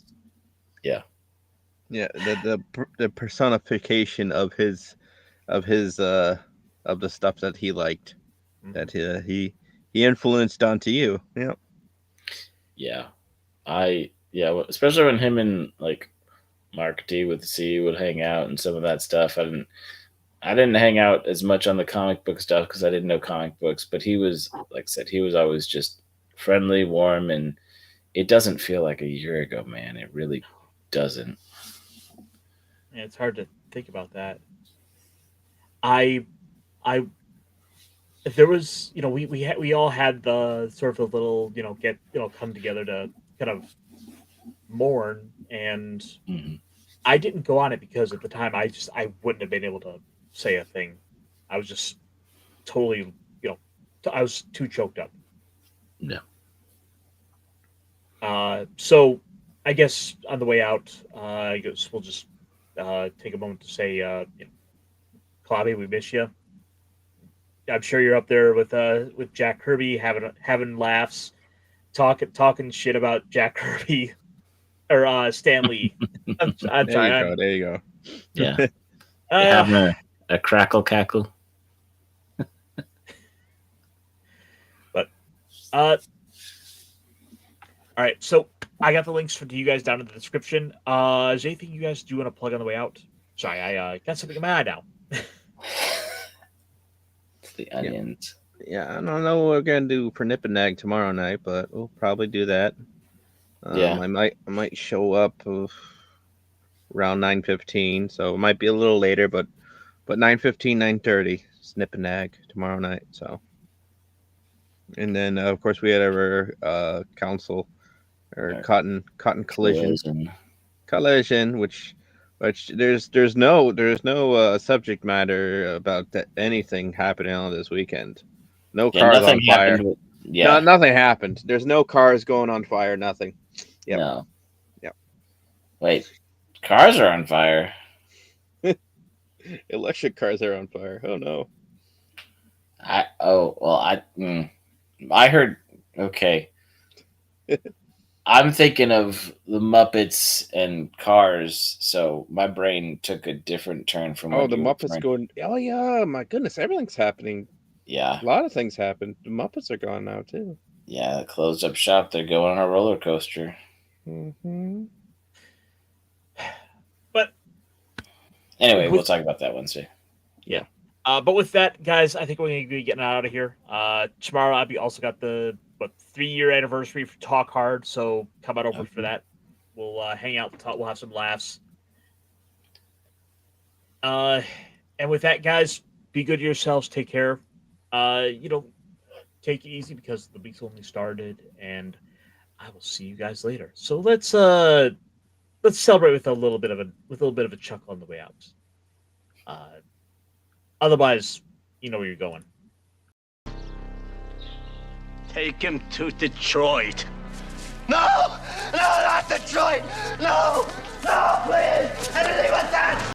Yeah, the personification of his of the stuff that he liked, that he influenced onto you. Yeah. Especially when him and like Mark D with C would hang out and some of that stuff. I didn't hang out as much on the comic book stuff because I didn't know comic books, but he was, like I said, he was always just friendly, warm, and it doesn't feel like a year ago, man. It really doesn't. Yeah, it's hard to think about that. I if there was, we all had the sort of the little, come together to kind of mourn, and Mhm. I didn't go on it because at the time I wouldn't have been able to say a thing. I was just totally, I was too choked up. Yeah. So I guess on the way out, I guess we'll just take a moment to say, Claudia, we miss you. I'm sure you're up there with Jack Kirby having laughs, talking shit about Jack Kirby or Stan Lee. I'm There you sorry. go. There you go. Yeah. Uh, Having a crackle cackle. all right. So I got the links to you guys down in the description. Is there anything you guys do want to plug on the way out? Sorry, I got something in my eye now. It's the onions. Yeah, I don't know what we're gonna do for Nip and Nag tomorrow night, but we'll probably do that. Yeah. I might show up around 9:15, so it might be a little later, but 9:15, 9:30, Nip and Nag tomorrow night. So, and then of course we had our council or Right. cotton collision, Collision. which there's no subject matter about anything happening on this weekend. No Yeah, cars nothing on fire. happened. No, nothing happened. There's no cars going on fire. Nothing. Yep. No. Yep. Wait, cars are on fire. Electric cars are on fire. Oh no. I heard. Okay. I'm thinking of the Muppets and Cars, so my brain took a different turn from. Oh, what the you were Muppets trying- going. Oh yeah, my goodness, everything's happening. Yeah, A lot of things happened. The Muppets are gone now too. yeah. Closed up shop. They're going on a roller coaster. Mm-hmm. But Anyway, we'll With- talk about that Wednesday. but with that, guys, I think we're going to be getting out of here. Tomorrow, I'll be also got the 3-year anniversary for Talk Hard, so come on over Okay. for that. We'll hang out, talk, we'll have some laughs. And with that, guys, be good to yourselves. Take care. Take it easy because the week's only started, and I will see you guys later. So let's celebrate with a little bit of a chuckle on the way out. Otherwise, you know where you're going. Take him to Detroit. No! No, not Detroit! No! No, please! Anything but that!